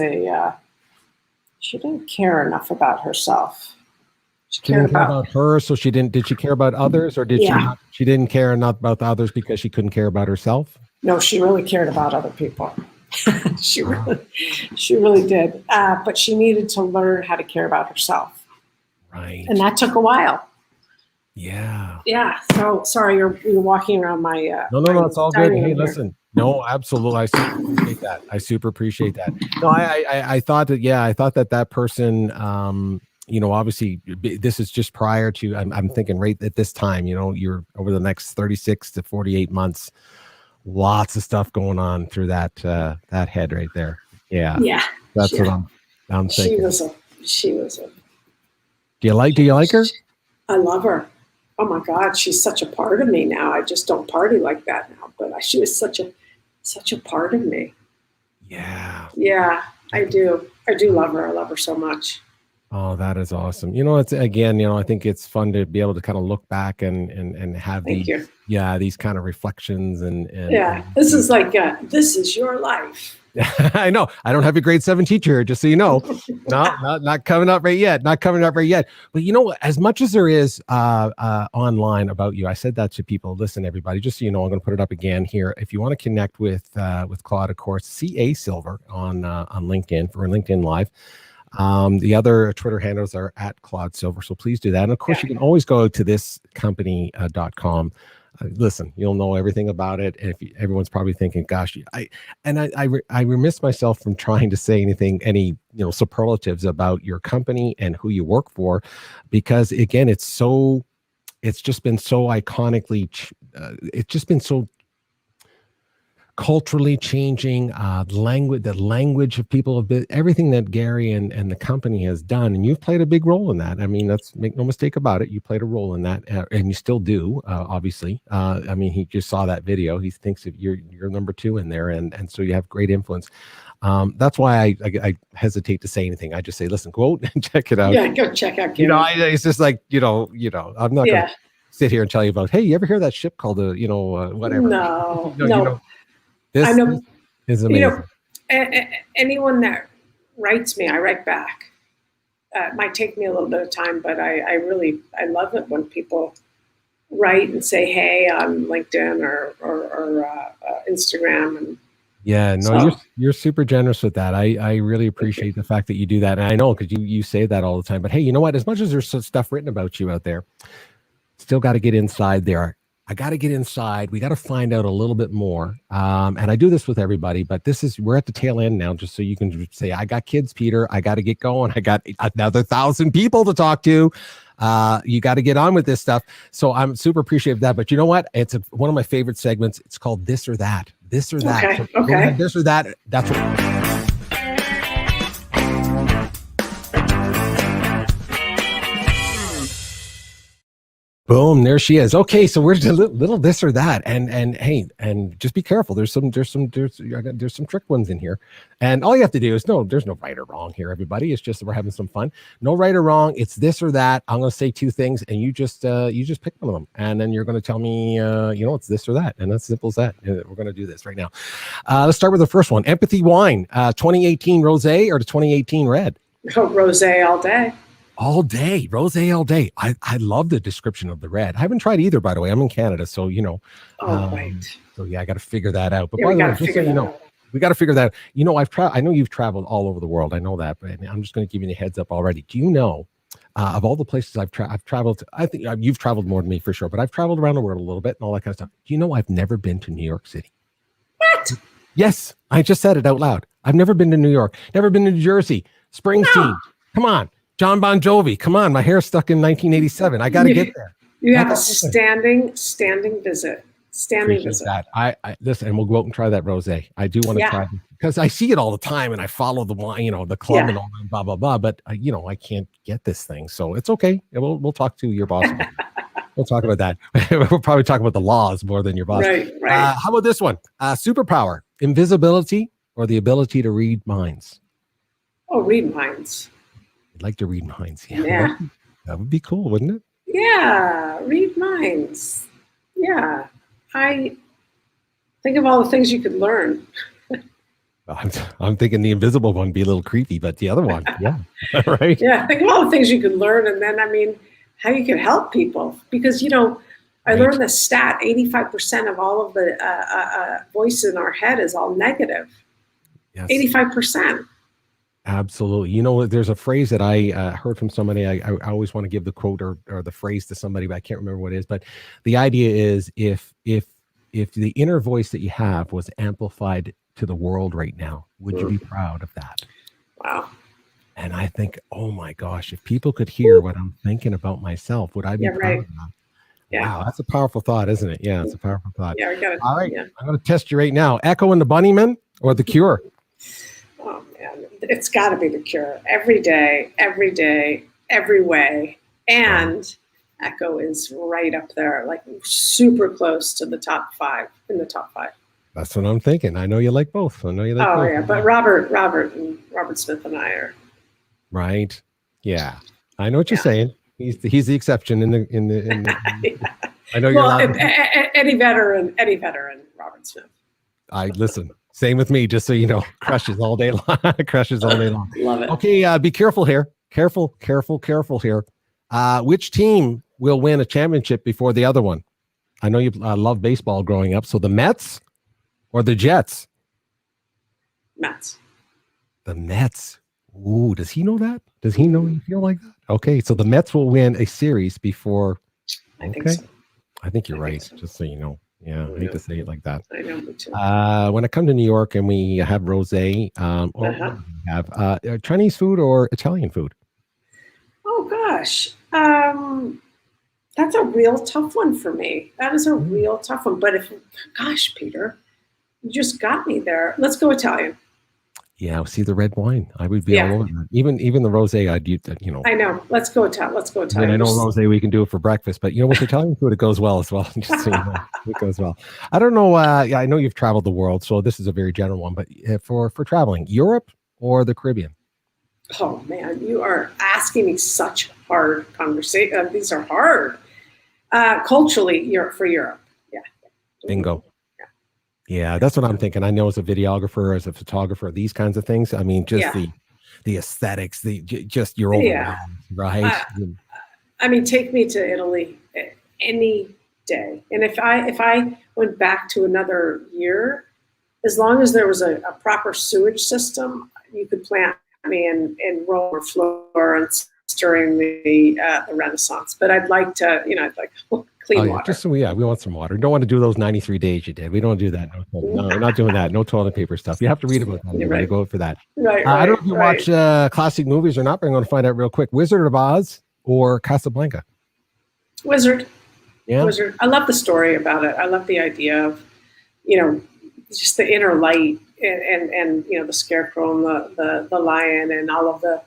she didn't care enough about herself. She didn't care about her, so she didn't. Did she care about others, or did she not? She didn't care enough about the others because she couldn't care about herself? No, she really cared about other people. she really did. But she needed to learn how to care about herself. Right. And that took a while. Yeah. Yeah. So sorry, you're walking around my. No, it's all good. Hey, listen. No, absolutely. I super appreciate that. I super appreciate that. No, I thought that. Yeah, I thought that person. You know, obviously, this is just prior to. I'm thinking right at this time. You know, you're over the next 36 to 48 months. Lots of stuff going on through that head right there. Yeah. Yeah. That's what I'm thinking. She was a. Do you like her? I love her. Oh my God, she's such a part of me now. I just don't party like that now, but she was such a part of me. Yeah. Yeah, I do. I do love her. I love her so much. Oh, that is awesome. You know, it's again, you know, I think it's fun to be able to kind of look back and have these kind of reflections and this is like this is your life. I know. I don't have a grade 7 teacher, just so you know. Not coming up right yet. Not coming up right yet. But you know, as much as there is online about you, I said that to people. Listen, everybody, just so you know, I'm going to put it up again here. If you want to connect with Claude, of course, 𝘂𝗶𝘁𝗵 Silver on LinkedIn for LinkedIn Live. The other Twitter handles are at Claude Silver. So please do that. And of course, you can always go to thiscompany.com. Listen, you'll know everything about it. And if everyone's probably thinking, gosh, I remiss myself from trying to say any superlatives about your company and who you work for, because again, it's just been so iconically, it's just been so culturally changing, the language of people have been, everything that Gary and the company has done, and you've played a big role in that. I mean, make no mistake about it. You played a role in that, and you still do, obviously. I mean, he just saw that video. He thinks that you're number 2 in there, and so you have great influence. That's why I hesitate to say anything. I just say, listen, go out and check it out. Yeah, go check out. You know, it's just like, I'm not going to sit here and tell you about, hey, you ever hear that ship called whatever? No. This I know, is amazing. Anyone that writes me, I write back. It might take me a little bit of time, but I love it when people write and say, hey, on LinkedIn or Instagram. And you're super generous with that. I really appreciate the fact that you do that. And I know, because you say that all the time, but hey, you know what? As much as there's stuff written about you out there, still got to get inside there. I got to get inside. We got to find out a little bit more. And I do this with everybody, but we're at the tail end now, just so you can say, I got kids, Peter. I got to get going. I got another 1,000 people to talk to. You got to get on with this stuff. So I'm super appreciative of that. But you know what? It's one of my favorite segments. It's called This or That. This or That. Okay. So okay. This or That. That's what. Boom, there she is. Okay, so we're just a little this or that, and hey, and just be careful. There's some trick ones in here, and all you have to do is there's no right or wrong here, everybody. It's just we're having some fun. No right or wrong. It's this or that. I'm going to say 2 things, and you just pick one of them, and then you're going to tell me, it's this or that, and that's simple as that. We're going to do this right now. Let's start with the first one. Empathy wine, 2018 rosé or the 2018 red? Oh, rosé all day. All day, rosé all day. I love the description of the red. I haven't tried either, by the way. I'm in Canada, so right. So yeah, I got to figure that out. But by the way, just so you know, we got to figure that out. I know you've traveled all over the world. I know that, but I'm just going to give you the heads up already. Do you know, of all the places I've traveled, I think you've traveled more than me for sure, but I've traveled around the world a little bit and all that kind of stuff. Do you know I've never been to New York City? What? Yes, I just said it out loud. I've never been to New York. Never been to New Jersey. Springsteen. No. Come on. John Bon Jovi, come on! My hair's stuck in 1987. I got to get there. You have a standing visit. Standing Appreciate visit. that. I listen, and we'll go out and try that rosé. I do want to try it because I see it all the time, and I follow the the club and all that, blah blah blah. But I can't get this thing, so it's okay. We'll talk to your boss. We'll talk about that. We'll probably talk about the laws more than your boss. Right. How about this one? Superpower: invisibility or the ability to read minds? Oh, read minds. I'd like to read minds. Yeah. That would be cool, wouldn't it? Yeah, read minds. Yeah. I think of all the things you could learn. I'm thinking the invisible one would be a little creepy, but the other one, yeah, right? Yeah, think of all the things you could learn, and then how you can help people. Because I learned the stat: 85% of all of the voice in our head is all negative. Yes. 85%. Absolutely. There's a phrase that I heard from somebody. I always want to give the quote or the phrase to somebody, but I can't remember what it is. But the idea is if the inner voice that you have was amplified to the world right now, would you be proud of that? Wow. And I think, oh my gosh, if people could hear what I'm thinking about myself, would I be proud of that? Yeah. Wow, that's a powerful thought, isn't it? Yeah, it's a powerful thought. Yeah, we got it. All right, Yeah. I'm going to test you right now. Echo and the Bunnymen or the Cure? Oh man, it's got to be the Cure. Every day, every way. And Echo is right up there, like super close to the top 5, in the top 5. That's what I'm thinking. I know you like both. I know you like both. Oh yeah, but Robert Smith and I are. Right. Yeah. I know what you're saying. He's the exception in the I know you're Eddie Vedder and Robert Smith. I listen. Same with me, just so you know. Crushes all day long. Crushes all day long. Love it. Okay, be careful here. Careful here. Which team will win a championship before the other one? I know you love baseball growing up. So the Mets or the Jets? Mets. The Mets. Ooh, does he know that? Does he know you feel like that? Okay, so the Mets will win a series before. I think so. I think you're right. So. Just so you know. Yeah, I hate to say it like that. I know, me too. When I come to New York and we have rosé, or what do we have Chinese food or Italian food? Oh gosh, that's a real tough one for me. That is a real tough one. But Peter, you just got me there. Let's go Italian. Yeah, see the red wine. I would be all over that. Even the rosé, I'd use that. I know. Let's go Italian. And I know rosé we can do it for breakfast, but with Italian food it goes well as well. Just so you know, it goes well. I don't know. I know you've traveled the world, so this is a very general one. But for traveling, Europe or the Caribbean? Oh man, you are asking me such hard conversation. These are hard. Culturally, for Europe. Yeah. Bingo. Yeah, that's what I'm thinking. I know as a videographer, as a photographer, these kinds of things. I mean, just the aesthetics, just your overwhelmed, right? I mean, take me to Italy any day. And if I went back to another year, as long as there was a proper sewage system, you could plant me in Rome or Florence during the Renaissance. But I'd like to, clean water. Just we want some water. Don't want to do those 93 days you did. We don't do that. No, we're not doing that. No toilet paper stuff. You have to read about that. You're right. Go for that. Right. I don't know if you watch classic movies or not, but I'm going to find out real quick. Wizard of Oz or Casablanca? Wizard. Yeah. Wizard. I love the story about it. I love the idea of, just the inner light and the scarecrow and the lion and all of the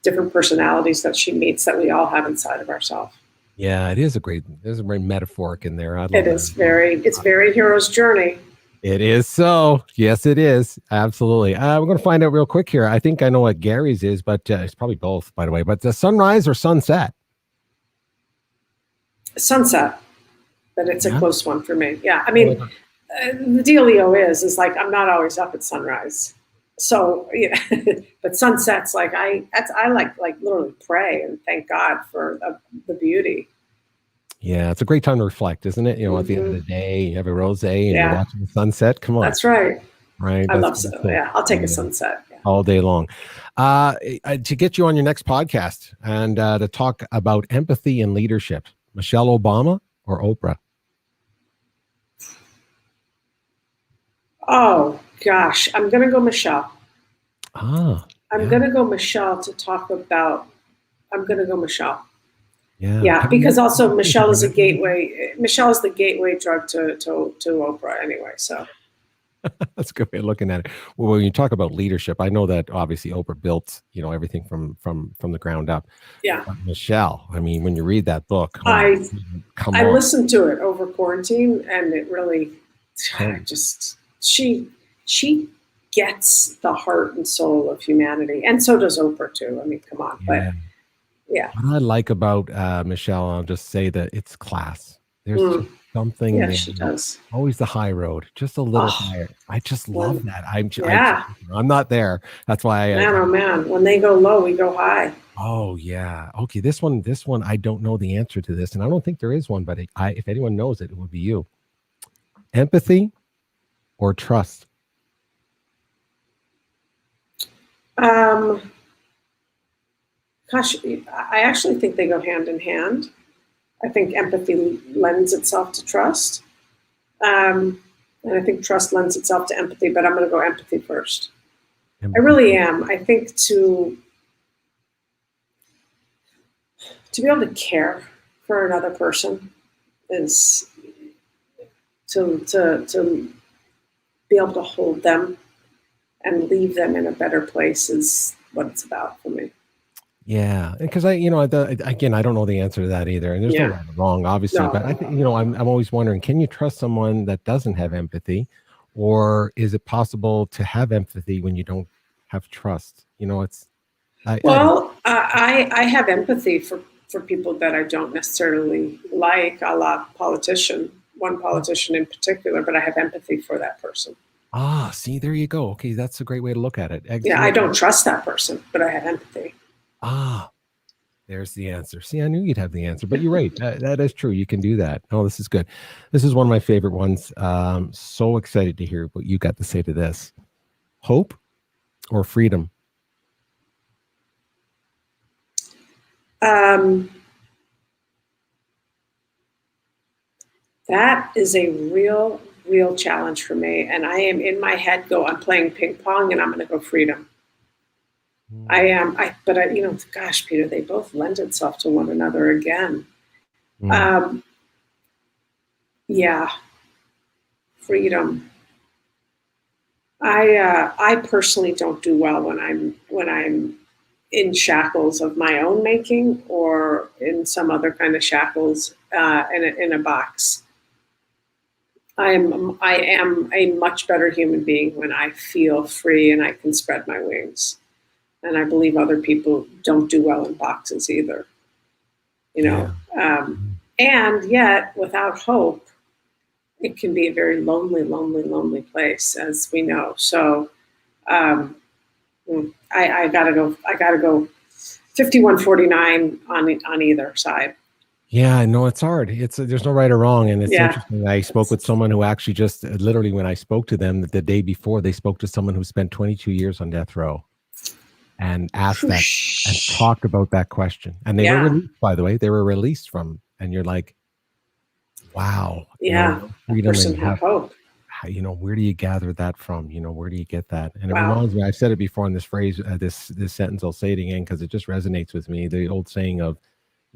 different personalities that she meets that we all have inside of ourselves. Yeah, there's a great metaphoric in there. It's very hero's journey. It is so. Yes, it is. Absolutely. We're going to find out real quick here. I think I know what Gary's is, but it's probably both, by the way. But the sunrise or sunset? Sunset. But it's a close one for me. Yeah. I mean, the dealio is like I'm not always up at sunrise. So, but sunsets, like I like literally pray and thank God for the beauty. Yeah, it's a great time to reflect, isn't it? At the end of the day, you have a rosé and you're watching the sunset. Come on. That's right. Right. I love it. Yeah, I'll take a sunset. Yeah. All day long. To get you on your next podcast and to talk about empathy and leadership, Michelle Obama or Oprah? Oh, gosh. I'm going to go Michelle. I'm going to go Michelle to talk about. I'm going to go Michelle. Yeah, because also Michelle is a gateway. Michelle is the gateway drug to Oprah anyway. So that's a good way of looking at it. Well, when you talk about leadership, I know that obviously Oprah built, you know, everything from the ground up. Yeah. But Michelle, I mean, when you read that book, I listened to it over quarantine, and it really, she gets the heart and soul of humanity, and so does Oprah too. I mean, come on, but. Yeah. What I like about Michelle, I'll just say that it's class. There's just something. Yeah, she does. Always the high road, just a little higher. I just love that. I'm not there. That's why. Man, when they go low, we go high. Oh yeah. Okay. This one. I don't know the answer to this, and I don't think there is one. But if anyone knows it, it would be you. Empathy or trust? Gosh, I actually think they go hand in hand. I think empathy lends itself to trust. And I think trust lends itself to empathy, but I'm going to go empathy first. I really am. I think to be able to care for another person is to be able to hold them and leave them in a better place is what it's about for me. Yeah, because I don't know the answer to that either, and there's no right or wrong, obviously. No. But I think I'm always wondering: can you trust someone that doesn't have empathy, or is it possible to have empathy when you don't have trust? I have empathy for people that I don't necessarily like, a la one politician in particular, but I have empathy for that person. See, there you go. Okay, that's a great way to look at it. Excellent. Yeah, I don't trust that person, but I have empathy. There's the answer. See, I knew you'd have the answer, but you're right. That is true. You can do that. Oh, this is good. This is one of my favorite ones. So excited to hear what you got to say to this. Hope or freedom? That is a real challenge for me. And I am in my head I'm playing ping pong, and I'm going to go freedom. Gosh, Peter, they both lend itself to one another again. Freedom. I personally don't do well when I'm in shackles of my own making or in some other kind of shackles in a box. I am a much better human being when I feel free and I can spread my wings. And I believe other people don't do well in boxes either, and yet without hope, it can be a very lonely place, as we know. So I gotta go 51-49 on either side. Yeah, I know it's hard. There's no right or wrong. And it's interesting. I spoke with someone who actually just literally, when I spoke to them the day before, they spoke to someone who spent 22 years on death row. And asked that and talked about that question. And they were released, by the way. They were released from, and you're like, wow. Yeah. Freedom have hope. Where do you gather that from? Where do you get that? And it reminds me, I've said it before in this phrase, this sentence, I'll say it again because it just resonates with me. The old saying of,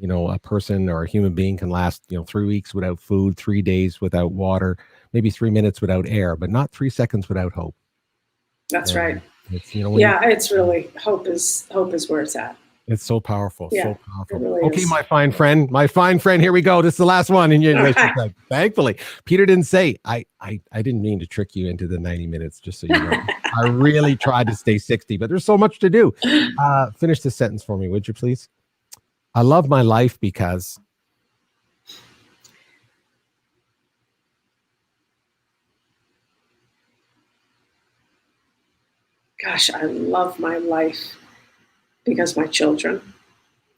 a person or a human being can last, 3 weeks without food, 3 days without water, maybe 3 minutes without air, but not 3 seconds without hope. That's right. It's really hope is where it's at. It's so powerful. Yeah, so powerful. Really okay, is. my fine friend, here we go. This is the last one. And thankfully, Peter didn't say, I didn't mean to trick you into the 90 minutes, just so you know. I really tried to stay 60, but there's so much to do. Finish this sentence for me, would you please? I love my life because. Gosh, I love my life because my children.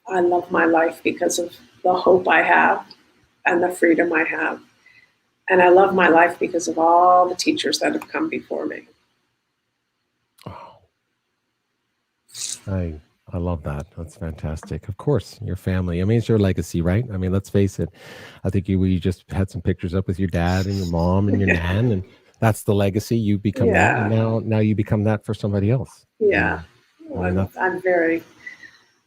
I love my life because of the hope I have and the freedom I have. And I love my life because of all the teachers that have come before me. Oh, I love that. That's fantastic. Of course, your family. I mean, it's your legacy, right? I mean, let's face it. I think we just had some pictures up with your dad and your mom and your nan, and that's the legacy. You become that, and now you become that for somebody else. Yeah, I'm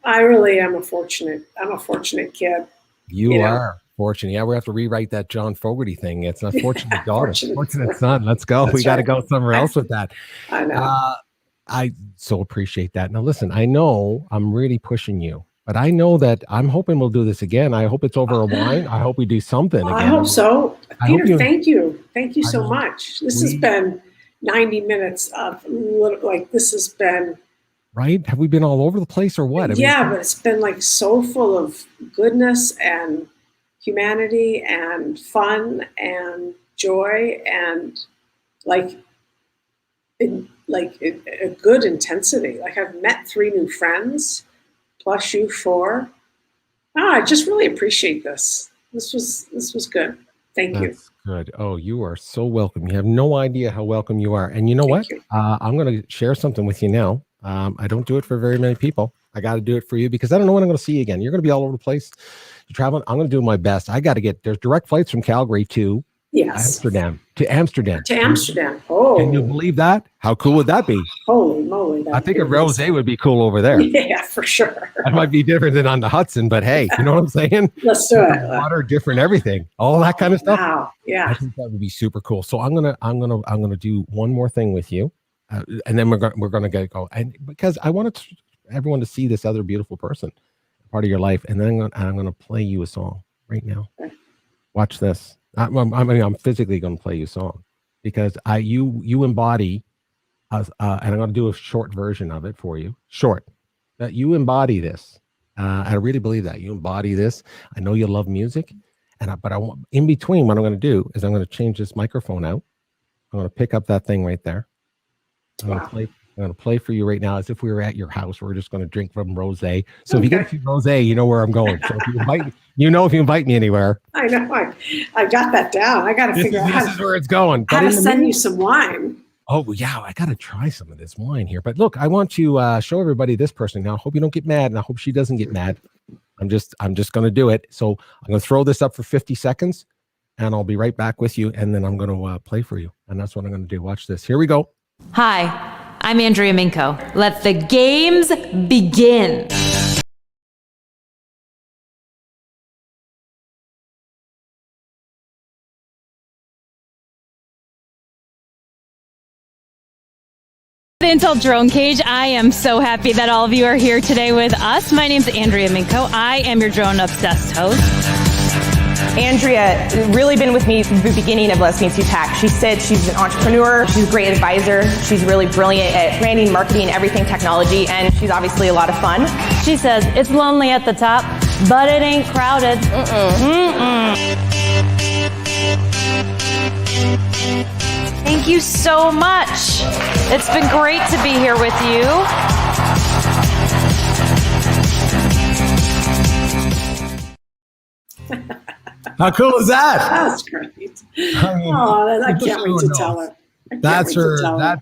I really am I'm a fortunate kid. You are fortunate. Yeah, we have to rewrite that John Fogerty thing. It's not fortunate daughter, fortunate son. Let's go. We got to go somewhere else with that. I know. I so appreciate that. Now, listen, I know I'm really pushing you, but I know that I'm hoping we'll do this again. I hope it's over a wine. I hope we do something again. I hope so. Peter, thank you. Thank you I so know. much. This has been 90 minutes of this has been. Right? Have we been all over the place or what? I mean, Yeah, but it's been like so full of goodness and humanity and fun and joy and a good intensity. Like I've met 3 new friends, plus you 4. I just really appreciate this. This was good. Thank you. That's good. Oh, you are so welcome. You have no idea how welcome you are. And you know what? I'm going to share something with you now. I don't do it for very many people. I got to do it for you because I don't know when I'm going to see you again. You're going to be all over the place. You're traveling. I'm going to do my best. I got to there's direct flights from Calgary to Amsterdam. Oh. Can you believe that? How cool would that be? Holy moly. I think a rosé would be cool over there. Yeah, for sure. That might be different than on the Hudson, but hey, you know what I'm saying? Let's do it. Water, different everything. All that kind of stuff. Wow. Yeah. I think that would be super cool. So I'm going to do one more thing with you. And then we're going to go. And because I wanted everyone to see this other beautiful person, part of your life. And then I'm going to play you a song right now. Okay. Watch this. I'm physically going to play you a song because you embody and I'm going to do a short version of it for you. Short. That you embody this. I really believe that you embody this. I know you love music, but I want in between. What I'm going to do is I'm going to change this microphone out. I'm going to pick up that thing right there. I'm going to play for you right now as if we were at your house. We're just going to drink from rosé. So if you get a few rosé, you know where I'm going. So if you invite me, if you invite me anywhere. I know. I got that down. I got to figure out this is where it's going. How to send you some wine. Oh yeah, I got to try some of this wine here. But look, I want to show everybody this person now. I hope you don't get mad, and I hope she doesn't get mad. I'm just going to do it. So I'm going to throw this up for 50 seconds, and I'll be right back with you. And then I'm going to play for you, and that's what I'm going to do. Watch this. Here we go. Hi, I'm 𝘂𝗶𝘁𝗵. Let the games begin. Intel Drone Cage. I am so happy that all of you are here today with us. My name's 𝘂𝗶𝗁𝗄. I am your drone obsessed host. Andrea really been with me from the beginning of Let's Meet Pack. She said she's an entrepreneur, she's a great advisor, she's really brilliant at branding, marketing, everything technology, and she's obviously a lot of fun. She says it's lonely at the top, but it ain't crowded. Thank you so much. It's been great to be here with you. How cool is that? That's great. I can't wait to tell her. That's her.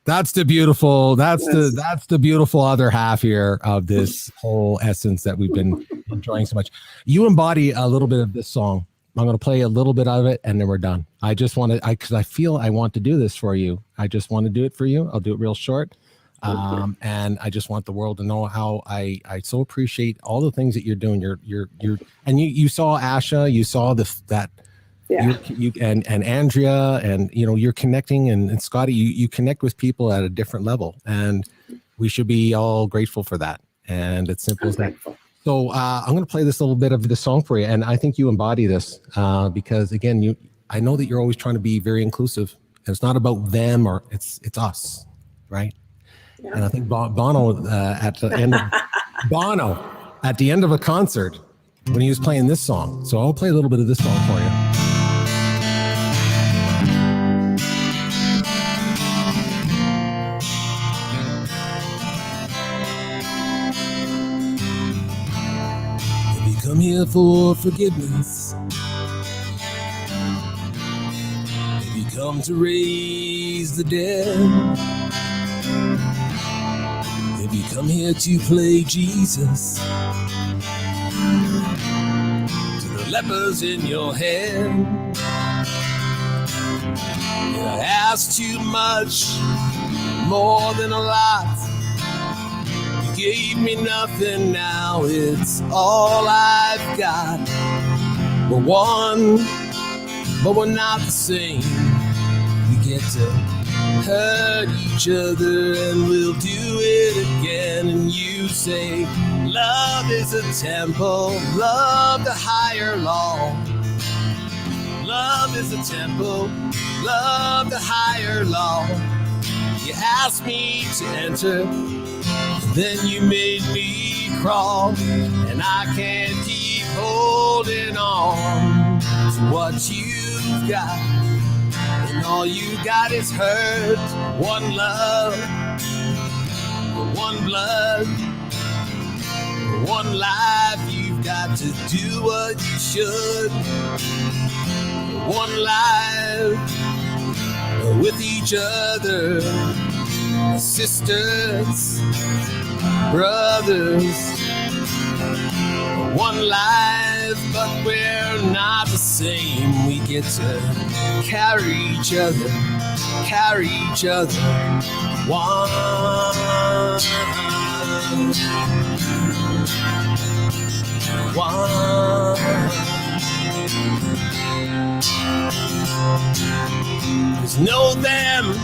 That's the beautiful. That's the beautiful other half here of this whole essence that we've been enjoying so much. You embody a little bit of this song. I'm going to play a little bit of it, and then we're done. I just want to, because I feel I want to do this for you. I just want to do it for you. I'll do it real short. And I just want the world to know how I so appreciate all the things that you're doing. And you saw Asha, you saw that you and Andrea, and you're connecting, and Scotty, you connect with people at a different level, and we should be all grateful for that. And it's simple as that. So I'm going to play this little bit of the song for you, and I think you embody this because again, I know that you're always trying to be very inclusive. And it's not about them or it's us, right? Yeah. And I think Bono at the end of a concert when he was playing this song. So I'll play a little bit of this song for you. Come here for forgiveness. Maybe come to raise the dead. Maybe come here to play Jesus to the lepers in your head. I ask too much, more than a lot. You gave me nothing, now it's all I've got. We're one, but we're not the same. We get to hurt each other and we'll do it again. And you say, love is a temple, love the higher law. Love is a temple, love the higher law. You asked me to enter, then you made me crawl, and I can't keep holding on to what you've got. And all you got is hurt, one love, one blood, one life. You've got to do what you should. One life with each other, sisters, brothers. One life, but we're not the same. We get to carry each other, carry each other. One. There's no them,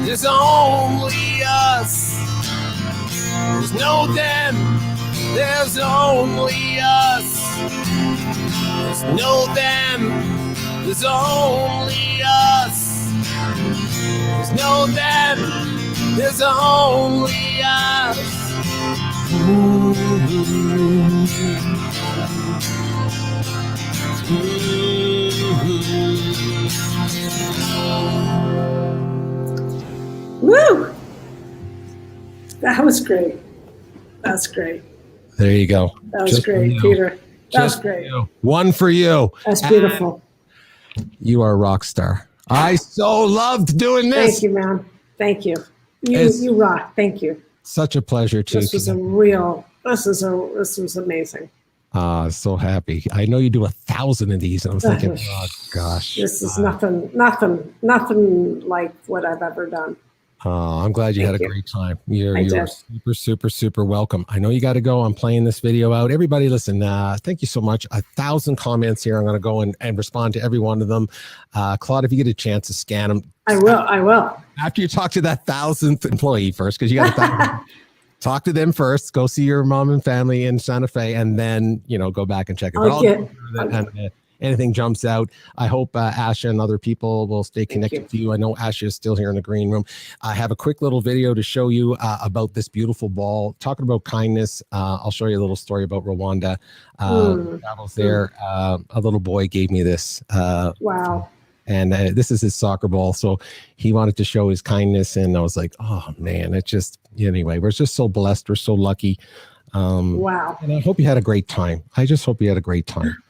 there's only us. There's no them, there's only us. There's no them, there's only us. There's no them, there's only us. Woo! That was great. That's great. There you go. That was great, Peter. That was great. One for you. That's beautiful. You are a rock star. I so loved doing this. Thank you, man. Thank you. You rock. Thank you. Such a pleasure to. This was amazing. So happy. I know you do 1,000 of these, and I was thinking, oh gosh, this is nothing like what I've ever done. I'm glad you had a great time. You're super, super welcome. I know you got to go. I'm playing this video out. Everybody listen, thank you so much. 1,000 comments here. I'm going to go and respond to every one of them. Claude, if you get a chance to scan them. I will. After you talk to that 1,000th employee first, because you got 1,000. Talk to them first. Go see your mom and family in Santa Fe, and then go back and check it. Anything jumps out. I hope Asha and other people will stay connected to you. I know Asha is still here in the green room. I have a quick little video to show you about this beautiful ball. Talking about kindness, I'll show you a little story about Rwanda. Travels there. A little boy gave me this. Wow. And this is his soccer ball. So he wanted to show his kindness. And I was like, oh, man, anyway, we're just so blessed. We're so lucky. Wow. And I hope you had a great time. I just hope you had a great time.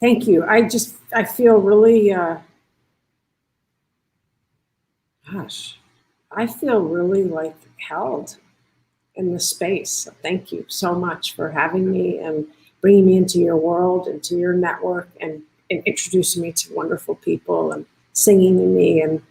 Thank you. I feel really, I feel really like held in this space. Thank you so much for having me and bringing me into your world, into your network, and introducing me to wonderful people and singing to me and,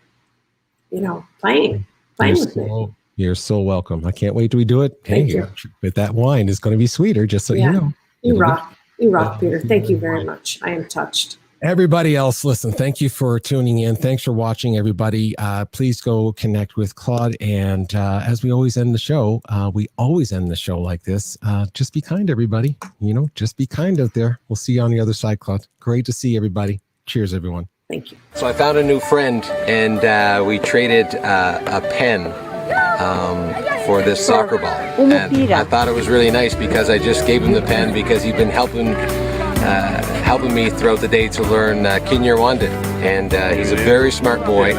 playing with me. You're so welcome. I can't wait till we do it. Thank you. With that wine, it's going to be sweeter, just so you know. You rock. You rock, Peter. Thank you very much. I am touched. Everybody else, listen, thank you for tuning in. Thanks for watching, everybody. Please go connect with Claude. And as we always end the show, we always end the show like this. Just be kind, everybody. Just be kind out there. We'll see you on the other side, Claude. Great to see everybody. Cheers, everyone. Thank you. So I found a new friend, and we traded a pen for this soccer ball. And I thought it was really nice because I just gave him the pen because he'd been helping me throughout the day to learn 𝘄𝗶𝘁𝗵. And he's a very smart boy,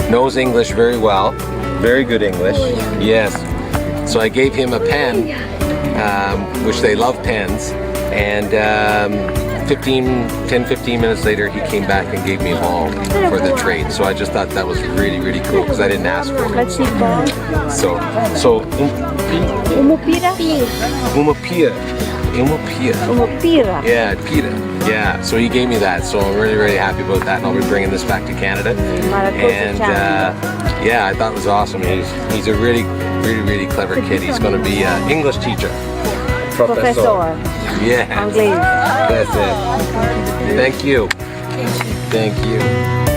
knows English very well, very good English. Yes. So I gave him a pen, which they love pens, and 10-15 minutes later he came back and gave me a ball for the trade. So I just thought that was really, really cool because I didn't ask for it. So 𝗚𝗂𝗶𝘁𝗵. 𝗟𝗶𝘃𝗲. Yeah, 𝗟𝗶𝘃𝗲. Yeah, so he gave me that, so I'm really, really happy about that, and I'll be bringing this back to Canada. And yeah, I thought it was awesome. He's a really, really, really clever kid. He's going to be an English teacher. Professor. Yeah. That's it. Thank you. Thank you.